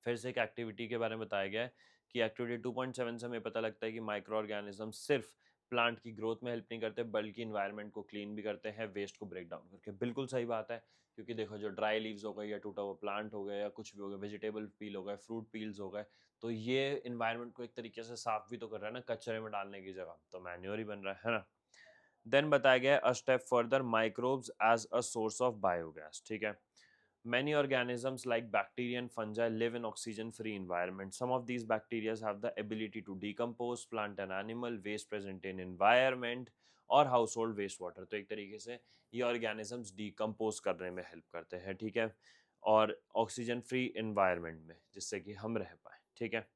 फिर से एक एक्टिविटी के बारे में बताया गया है कि एक्टिविटी 2.7 से हमें पता लगता है कि माइक्रो ऑर्गेनिज्म सिर्फ प्लांट की ग्रोथ में हेल्प नहीं करते, बल्कि इन्वायरमेंट को क्लीन भी करते हैं वेस्ट को ब्रेक डाउन करके। बिल्कुल सही बात है, क्योंकि देखो, जो ड्राई लीव्स हो गए या टूटा हुआ प्लांट हो गया या कुछ भी हो गया, वेजिटेबल पील हो गए, फ्रूट पील्स हो गए, तो ये इन्वायरमेंट को एक तरीके से साफ भी तो कर रहा है ना, कचरे में डालने की जगह तो मैन्योर ही बन रहा है ना। देन बताया गया a step further, microbes as a source of biogas. ठीक है। Many organisms like bacteria and fungi live in oxygen-free environments. Some of these bacteria have the ability to decompose plant and animal waste present in environment और household waste water. तो एक तरीके से ये organisms decompose करने में help करते हैं। ठीक है। और ऑक्सीजन फ्री environment में, जिससे कि हम रह पाए। ठीक है।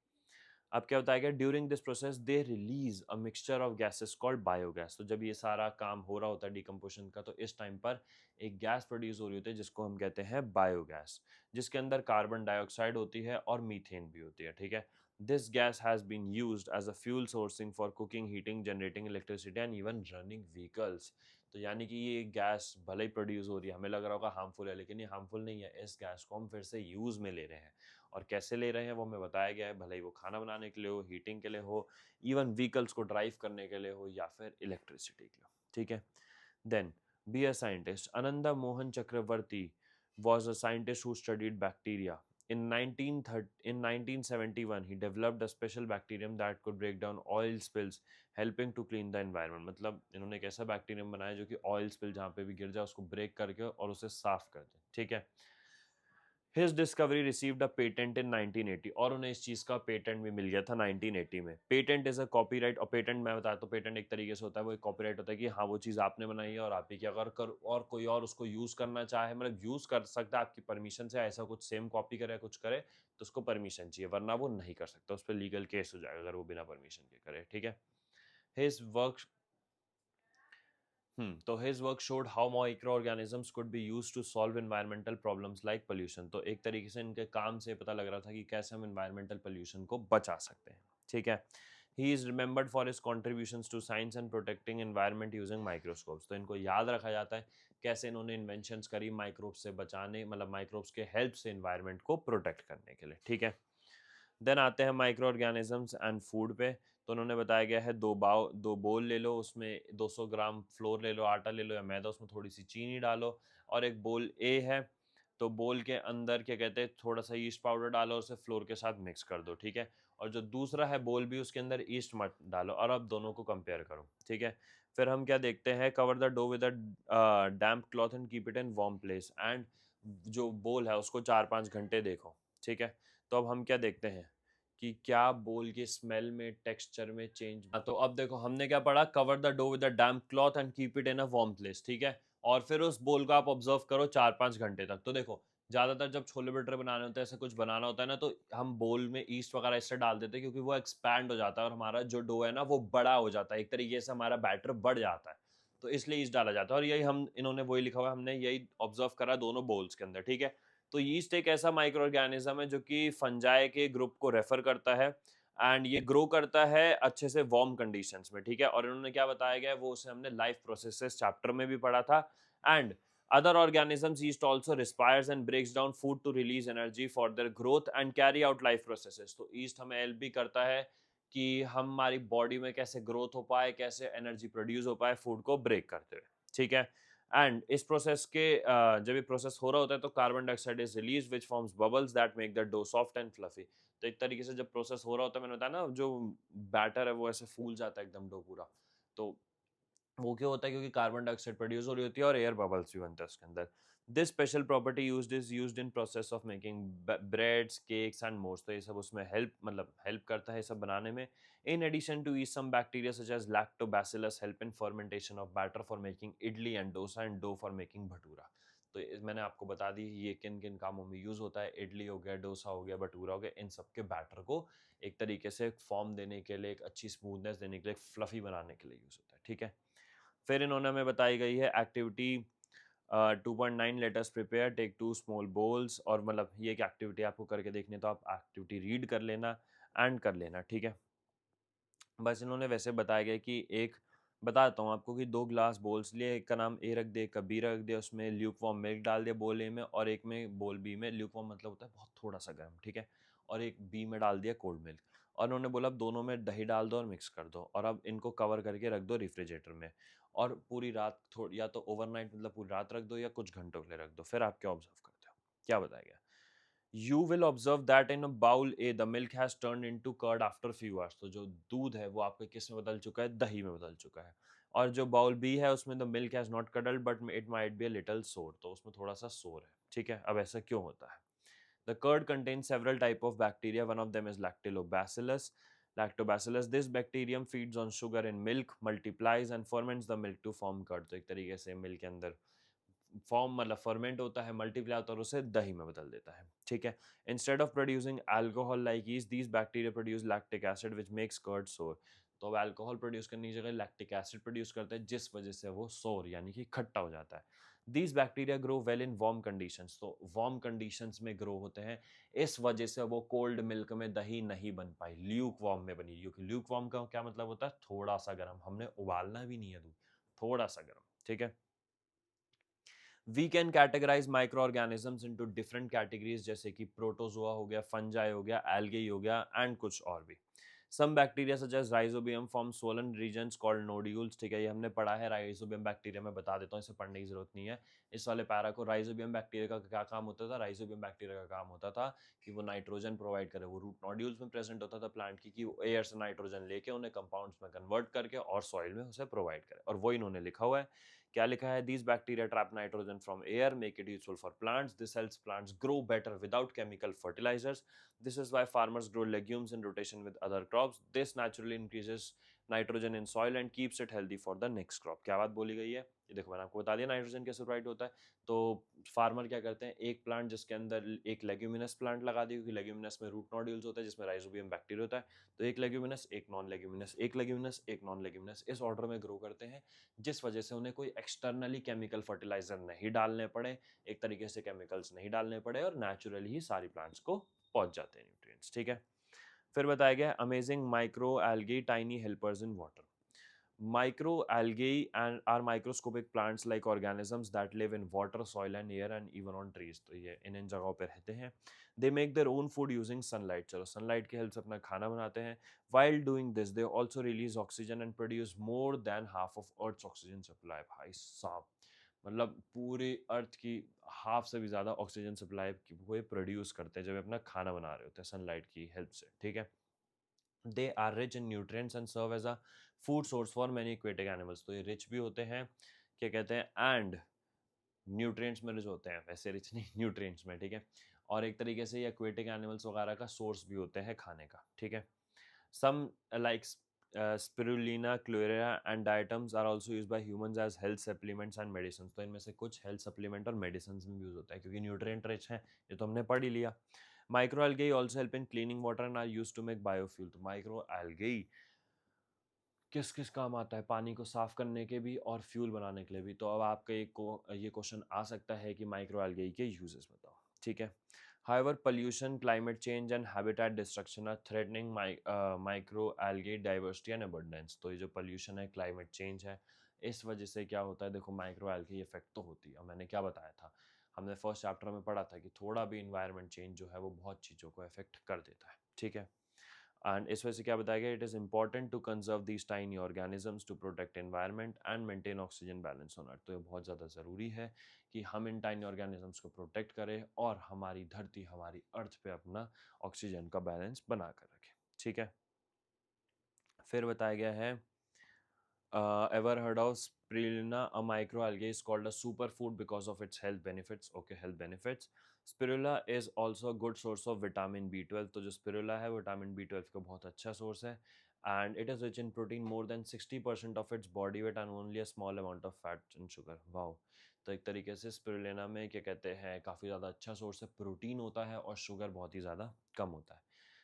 अब क्या होता है, during this process they release a mixture of gases called biogas. तो जब ये सारा काम हो रहा होता है डिकम्पोजिशन का, तो इस टाइम पर एक गैस प्रोड्यूस हो रही होती है जिसको हम कहते हैं बायोगैस, जिसके अंदर कार्बन डाइऑक्साइड होती है और मीथेन भी होती है। ठीक है। This gas has been used as a fuel sourcing for cooking, heating, generating electricity and even running vehicles. तो यानी कि ये गैस भले ही प्रोड्यूस हो रही है, हमें लग रहा होगा हार्मफुल है, लेकिन ये हार्मफुल नहीं है। इस गैस को हम फिर से यूज़ में ले रहे हैं, और कैसे ले रहे हैं वो हमें बताया गया है, भले ही वो खाना बनाने के लिए हो, हीटिंग के लिए हो, इवन व्हीकल्स को ड्राइव करने के लिए हो, या फिर इलेक्ट्रिसिटी के लिए। ठीक है। Then be a scientist. Ananda Mohan Chakrabarty was a scientist who studied bacteria. In 1971, he developed a special bacterium that could break down oil spills, helping to clean the environment. मतलब इन्होंने एक ऐसा बैक्टीरियम बनाया जो कि ऑयल स्पिल जहाँ पे भी गिर जाए उसको ब्रेक करके और उसे साफ कर दे। ठीक है। His discovery received a patent in 1980, और उन्हें इस चीज़ का पेटेंट भी मिल गया था 1980 में। पेटेंट इज़ अ कॉपीराइट, और पेटेंट मैं बताता हूँ, पेटेंट एक तरीके से होता है, वो एक कॉपीराइट होता है कि हाँ, वो चीज़ आपने बनाई है और आप ही की, अगर कर और कोई और उसको यूज़ करना चाहे, मतलब यूज़ कर सकता है आपकी परमिशन से, ऐसा कुछ सेम कॉपी करे कुछ करे, तो उसको परमिशन चाहिए, वरना वो नहीं कर सकता, उस पर लीगल केस हो जाएगा अगर वो बिना परमिशन के करे। ठीक है। हिज वर्क तो his work showed how microorganisms could be used to solve environmental problems like pollution. तो एक तरीके से इनके काम से पता लग रहा था कि कैसे हम environmental pollution को बचा सकते हैं। ठीक है। He is remembered for his contributions to science and protecting environment using microscopes. तो इनको याद रखा जाता है कैसे इन्होंने इन्वेंशंस करी माइक्रोब्स से बचाने, मतलब माइक्रोब्स के हेल्प से इन्वायरमेंट को प्रोटेक्ट करने के लिए। ठीक है। देन आते हैं माइक्रो ऑर्गेनिजम्स एंड फूड पे। तो उन्होंने बताया गया है, दो बोल ले लो, उसमें 200 ग्राम फ्लोर ले लो, आटा ले लो या मैदा, उसमें थोड़ी सी चीनी डालो, और एक बोल ए है, तो बोल के अंदर क्या कहते हैं, थोड़ा सा ईस्ट पाउडर डालो, उसे फ्लोर के साथ मिक्स कर दो। ठीक है। और जो दूसरा है बोल भी, उसके अंदर ईस्ट मत डालो, और अब दोनों को कंपेयर करो। ठीक है। फिर हम क्या देखते हैं, cover the dough with a damp cloth and keep it in warm place. And जो बोल है उसको 4-5 घंटे देखो। ठीक है। तो अब हम क्या देखते हैं कि क्या बोल के स्मेल में, टेक्सचर में चेंज। तो अब देखो, हमने क्या पढ़ा, cover the dough with a damp cloth and keep it in a warm place. ठीक है। और फिर उस बोल को आप ऑब्जर्व करो 4-5 घंटे तक। तो देखो, ज्यादातर जब छोले भटूरे बनाने होते हैं, ऐसा कुछ बनाना होता है ना, तो हम बोल में ईस्ट वगैरह इससे डाल देते हैं, क्योंकि वो एक्सपैंड हो जाता है और हमारा जो डो है ना वो बड़ा हो जाता है, एक तरीके से हमारा बैटर बढ़ जाता है, तो इसलिए ईस्ट डाला जाता है। और यही हम, इन्होंने वही लिखा हुआ है, हमने यही ऑब्जर्व करा दोनों बोल्स के अंदर। ठीक है। तो यीस्ट एक ऐसा माइक्रो ऑर्गेनिज्म है जो कि फंजाई के ग्रुप को रेफर करता है एंड ये ग्रो करता है अच्छे से वार्म कंडीशंस में, ठीक है। और इन्होंने क्या बताया गया है वो उसे हमने लाइफ प्रोसेसेस चैप्टर में भी पढ़ा था। And other organisms yeast also respires and breaks down food to release energy for their growth and carry out life processes। तो yeast हमें हेल्प भी करता है कि हमारी बॉडी में कैसे ग्रोथ हो पाए, कैसे एनर्जी प्रोड्यूस हो पाए फूड को ब्रेक करते हुए, ठीक है। एंड इस प्रोसेस के जब ये प्रोसेस हो रहा होता है तो carbon dioxide is release which forms bubbles that make the dough soft and fluffy. तो एक तरीके से जब प्रोसेस हो रहा होता है, मैंने बताया ना जो बैटर है वो ऐसे फूल जाता है एकदम डो पूरा, तो वो क्यों होता है, क्योंकि कार्बन डाइऑक्साइड प्रोड्यूस हो रही होती है और एयर बबल्स भी बनते हैं उसके अंदर। This special property used in process of making breads cakes and mores. तो ये सब उसमें हेल्प करता है सब बनाने में। In addition to yeast some bacteria such as lactobacillus help in fermentation of batter for making idli and dosa and dough for making bhatura. तो मैंने आपको बता दी ये किन किन कामों में यूज होता है। इडली हो गया, डोसा हो गया, भटूरा हो गया, इन सब के बैटर को एक तरीके से फॉर्म देने के लिए, एक अच्छी स्मूथनेस देने के लिए, फ्लफी बनाने के लिए यूज होता है, ठीक है। फिर इन्होंने हमें बताई गई है activity 2.9 let's prepare take 2 small bowls. और मतलब ये एक एक्टिविटी आपको करके देखनी है तो आप एक्टिविटी रीड कर लेना एंड कर लेना, ठीक है। बस इन्होंने वैसे बताया गया कि एक बताता हूँ आपको कि 2 ग्लास बोल्स लिए, एक का नाम ए रख दे, एक का बी रख दे, उसमें ल्यूक वार्म मिल्क डाल दिया बोल ए में, और एक में बोल बी में ल्यूक वार्म मतलब होता है बहुत थोड़ा सा गर्म, ठीक है, और एक बी में डाल दिया कोल्ड मिल्क। और उन्होंने बोला अब दोनों में दही डाल दो और मिक्स कर दो, और अब इनको कवर करके रख दो रेफ्रिजरेटर में, और पूरी रात या तो ओवरनाइट मतलब पूरी रात रख दो या कुछ घंटों के लिए रख दो। फिर आप क्या ऑब्जर्व करते हो, क्या बताया गया? You will observe that in a bowl A the milk has turned into curd after few hours। तो जो दूध है वो आपके किस में बदल चुका है, दही में बदल चुका है। और जो बाउल बी है उसमें the milk has not cuddled but it might be a little सोर। तो उसमें थोड़ा सा सोर है, ठीक है। अब ऐसा क्यों होता है? The curd contains several type of bacteria. One of them is lactobacillus. Lactobacillus. This bacterium feeds on sugar in milk, multiplies and ferments the milk to form curd। तो एक तरीके से मिल्क के अंदर फॉर्म मतलब फर्मेंट होता है, मल्टीप्लाई होता है और उसे दही में बदल देता है, ठीक है। Instead of producing alcohol like yeast these bacteria produce lactic acid which makes curd sour. तो अब अल्कोहल प्रोड्यूस करने की जगह लैक्टिक एसिड प्रोड्यूस करते हैं जिस वजह से वो सोर यानी कि खट्टा हो जाता है। These bacteria grow well in warm conditions. तो वार्म कंडीशंस में ग्रो होते हैं, इस वजह से वो कोल्ड मिल्क में दही नहीं बन पाई, ल्यूक वार्म में बनी। क्योंकि ल्यूक वार्म का क्या मतलब होता है? थोड़ा सा गर्म, हमने उबालना भी नहीं है दूध, थोड़ा सा गर्म, ठीक है। We can categorise micro organisms into different categories, जैसे कि प्रोटोजोआ हो गया, फंजाई हो गया, एल्गे हो गया एंड कुछ और भी। Some bacteria such as rhizobium form swollen regions called nodules, ठीक है। ये हमने पढ़ा है राइजोबियम बैक्टीरिया, में बता देता हूँ, इसे पढ़ने की जरूरत नहीं है इस वाले पैरा को। राइजोबियम बैक्टीरिया का क्या काम होता था? राइजोबियम बैक्टीरिया का काम होता था कि वो नाइट्रोजन प्रोवाइड करे। वो रूट नोड्यूल्स में प्रेजेंट होता था प्लांट की, कि वो एयर से नाइट्रोजन लेके उन्हें कंपाउंड्स में कन्वर्ट करके और सॉइल में उसे प्रोवाइड करे। और वो इन्होंने लिखा हुआ है, क्या लिखा है? These bacteria trap nitrogen from air, make it useful for plants, this helps plants grow better without chemical fertilisers. This is why farmers grow legumes in rotation with other crops. This naturally increases nitrogen in soil and keeps it healthy for the next crop. क्या बात बोली गई है? ये देखो मैंने आपको बता दिया नाइट्रोजन कैसे प्रोवाइड होता है। तो फार्मर क्या करते हैं, एक प्लांट जिसके अंदर एक लेग्यूमिनस प्लांट लगा दी, क्योंकि लेग्यूमिनस में रूट नोड्यूल्स होता है जिसमें राइजोबियम बैक्टीरिया होता है। तो एक लेग्यूमिनस, एक नॉन लेग्यूमिनस, एक लेग्यूमिनस, एक नॉन लेग्यूमिनस, इस ऑर्डर में ग्रो करते हैं, जिस वजह से उन्हें कोई एक्सटर्नली केमिकल फर्टिलाइजर नहीं डालने पड़े, एक तरीके से केमिकल्स नहीं डालने पड़े, और नेचुरली ही सारी प्लांट्स को पहुंच जाते हैं न्यूट्रिएंट्स, ठीक है। फिर बताया गया amazing micro algae tiny helpers in water. Microalgae and are microscopic plants like organisms that live in water, soil and air and even on trees। तो ये इन जगहों पे रहते हैं। They make their own food using sunlight। चलो sunlight की हेल्प से अपना खाना बनाते हैं। While doing this, they also release oxygen and produce more than half of Earth's oxygen supply। भाई साहब, मतलब पूरी अर्थ की हाफ से भी ज़्यादा ऑक्सीजन सप्लाई वो ये प्रोड्यूस करते हैं जब अपना खाना बना रहे होते हैं सनलाइट की हेल्प से, ठीक है। They are rich in nutrients and serve as a food source for many aquatic animals. तो ये रिच भी होते हैं, क्या कहते हैं, एंड न्यूट्रिएंट्स में रिच होते हैं, वैसे रिच नहीं न्यूट्रिएंट्स में, ठीक है। और एक तरीके से ये एक्वेटिक एनिमल्स वगैरह का सोर्स भी होते हैं खाने का, ठीक है। Some like spirulina, chlorella and diatoms are also used by humans as health supplements and medicine. तो इनमें से कुछ हेल्थ सप्लीमेंट और मेडिसिन में यूज होता है क्योंकि न्यूट्रिएंट रिच है, ये तो हमने पढ़ ही लिया। Micro algae also help in cleaning water and are used to make biofuel. तो माइक्रो एल्गे किस किस काम आता है? पानी को साफ करने के भी और फ्यूल बनाने के लिए भी। तो अब आपका ये क्वेश्चन आ सकता है कि माइक्रो एल्गे के यूजेस बताओ। ठीक है। However, pollution, climate change and habitat destruction are threatening microalgae diversity and abundance. तो ये जो pollution है, climate change है, इस वजह से क्या होता है, देखो माइक्रोएल्गी इफेक्ट तो होती है। मैंने क्या बताया था, हमने फर्स्ट चैप्टर में पढ़ा था कि थोड़ा भी इन्वायरमेंट चेंज जो है वो बहुत चीज़ों को इफेक्ट कर देता है, ठीक है। एंड इस वजह से क्या बताया गया, it is important to conserve these tiny organisms to protect environment and maintain oxygen balance on earth. तो ये बहुत ज़्यादा ज़रूरी है कि हम इन टाइनी ऑर्गेनिजम्स को प्रोटेक्ट करें और हमारी धरती, हमारी अर्थ पे अपना ऑक्सीजन का बैलेंस बना कर रखें, ठीक है। फिर बताया गया है, ever heard of spirulina? A microalgae is called a superfood because of its health benefits. Okay, health benefits. Spirulina is also a good source of vitamin B12. तो जो spirulina है vitamin B12 का बहुत अच्छा source है, and it is rich in protein, more than 60% of its body weight and only a small amount of fat and sugar. Wow. तो एक तरीके से स्पिरुलिना में क्या कहते हैं, काफ़ी ज़्यादा अच्छा सोर्स है, प्रोटीन होता है और शुगर बहुत ही ज़्यादा कम होता है।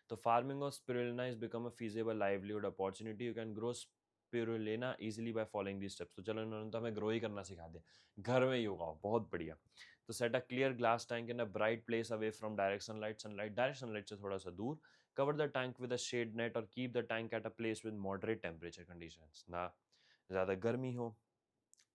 तो farming of spirulina is become a feasible livelihood opportunity. You can grow spirulina easily by following the steps. तो चलो इन्होंने तो हमें ग्रो ही करना सिखा दिया, घर में ही उगाओ, बहुत बढ़िया। तो set a clear glass tank in a bright place away from direct sunlight, direct sunlight से थोड़ा सा दूर। Cover the tank with a shade net और keep the tank at a place with moderate temperature conditions. ना ज़्यादा गर्मी हो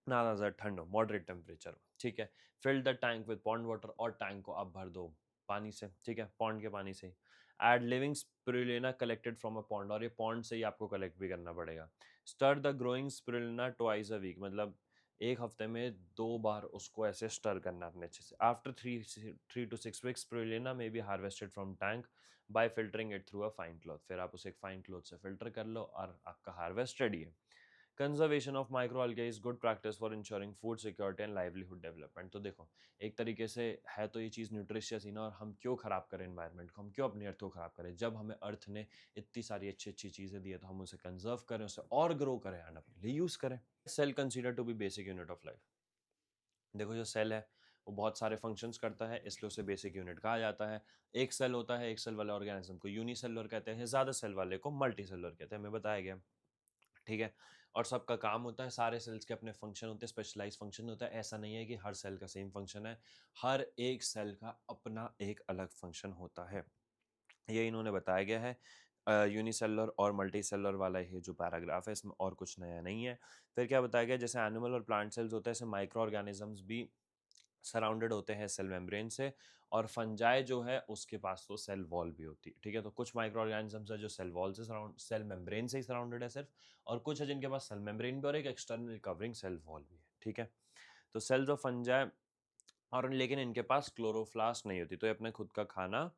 ना ज़्यादा ठंड हो, मॉडरेट टेम्परेचर हो, ठीक है। Fill the tank with pond water, और टैंक को आप भर दो पानी से, ठीक है, पॉन्ड के पानी से। Add living spirulina collected from a pond, और ये पॉन्ड से ही आपको कलेक्ट भी करना पड़ेगा। Stir the growing spirulina twice a week, मतलब एक हफ्ते में 2 बार उसको ऐसे स्टर करना अपने अच्छे से। After 3 to 6 weeks spirulina may be harvested from tank bye filtering it through a fine cloth. फिर आप उसे एक फाइन क्लॉथ से फिल्टर कर लो और आपका हार्वेस्ट रेडी है। Conservation of microalgae is good practice for ensuring food security and livelihood development. तो देखो, एक तरीके से है तो ये चीज़ न्यूट्रिशियस ही ना, और हम क्यों ख़राब करें एनवायरनमेंट को, हम क्यों अपनी अर्थ को ख़राब करें, जब हमें अर्थ ने इतनी सारी अच्छी अच्छी चीज़ें दी है तो हम उसे कंजर्व करें, उसे और ग्रो करें एंड अपने लिए यूज़ करें। Cell consider to be basic unit of life. देखो जो सेल है वो बहुत सारे फंक्शंस करता है, इसलिए उसे बेसिक यूनिट कहा जाता है। एक सेल होता है, एक सेल वाले ऑर्गेनिज्म को यूनिसेलुलर कहते हैं, ज़्यादा सेल वाले को मल्टी सेलुलर कहते हैं, हमें बताया गया, ठीक है। और सबका काम होता है, सारे सेल्स के अपने फंक्शन होते हैं, स्पेशलाइज फंक्शन होता है। ऐसा नहीं है कि हर सेल का सेम फंक्शन है, हर एक सेल का अपना एक अलग फंक्शन होता है। ये इन्होंने बताया गया है यूनिसेलुलर और मल्टी सेलुलर वाला ये जो पैराग्राफ है, इसमें और कुछ नया नहीं है। फिर क्या बताया गया, जैसे एनिमल और प्लांट सेल्स होते हैं, ऐसे माइक्रो ऑर्गेनिजम्स भी सराउंडेड होते हैं सेल मेम्ब्रेन से। और फंजाई जो है उसके पास तो सेल वॉल भी होती है, ठीक है। तो कुछ माइक्रो ऑर्गेनिजम्स है जो सेल वॉल से सराउंड, सेल मेम्ब्रेन से ही सराउंडेड है सिर्फ, और कुछ है जिनके पास सेल मेम्ब्रेन भी और एक एक्सटर्नल कवरिंग सेल वॉल भी है, ठीक है। तो सेल्स ऑफ फंजाई, और लेकिन इनके पास क्लोरोप्लास्ट नहीं होती, तो ये अपने खुद का खाना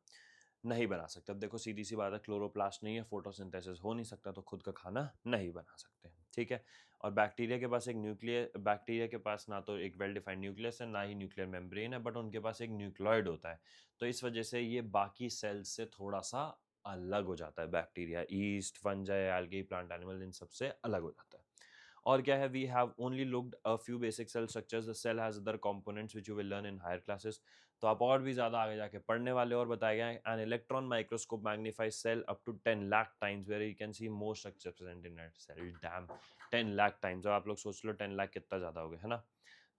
नहीं बना सकते। अब देखो सीधी सी बात है, क्लोरोप्लास्ट नहीं है, फोटोसिंथेसिस हो नहीं सकता, तो खुद का खाना नहीं बना सकते, ठीक है। और बैक्टीरिया के पास एक न्यूक्लियर, बैक्टीरिया के पास ना तो एक वेल डिफाइंड न्यूक्लियस है, ना ही न्यूक्लियर मेम्ब्रेन है, बट उनके पास एक न्यूक्लियोइड होता है। तो इस वजह से ये बाकी सेल्स से थोड़ा सा अलग हो जाता है। Bacteria, yeast, fungi, algae, plant animal, इन सबसे अलग हो जाता है। और क्या है, we have only looked a few basic cell structures, the cell has other components which you will learn in higher classes. तो आप और भी ज़्यादा आगे जाके पढ़ने वाले, और बताया गया है an electron microscope magnifies cell up to 10 lakh times where you can see more structure present in that cell. Damn, 10 lakh times. अब आप लोग सोच लो 10 लाख कितना ज़्यादा हो गया, है ना।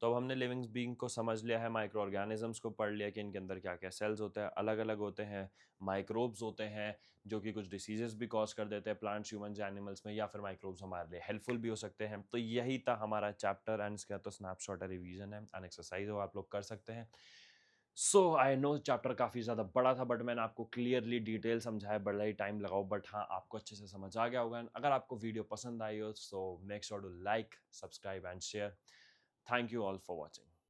तो अब हमने लिविंग बीइंग को समझ लिया है, माइक्रो ऑर्गेनिजम्स को पढ़ लिया कि इनके अंदर क्या क्या सेल्स होते हैं, अलग अलग होते हैं, माइक्रोब्स होते हैं जो कि कुछ डिसीजेस भी कॉज कर देते हैं प्लांट्स, ह्यूमंस, एनिमल्स में, या फिर माइक्रोब्स हमारे लिए हेल्पफुल भी हो सकते हैं। तो यही था हमारा चैप्टर, एंड इसका तो स्नैपशॉट है, रिवीजन है एंड एक्सरसाइज हो, आप लोग कर सकते हैं। सो आई नो चैप्टर काफ़ी ज़्यादा बड़ा था, बट मैंने आपको क्लियरली डिटेल समझाया, बड़ा ही टाइम लगाओ, बट हाँ आपको अच्छे से समझ आ गया होगा। अगर आपको वीडियो पसंद आई हो so make sure to like, subscribe and share. Thank you all for watching.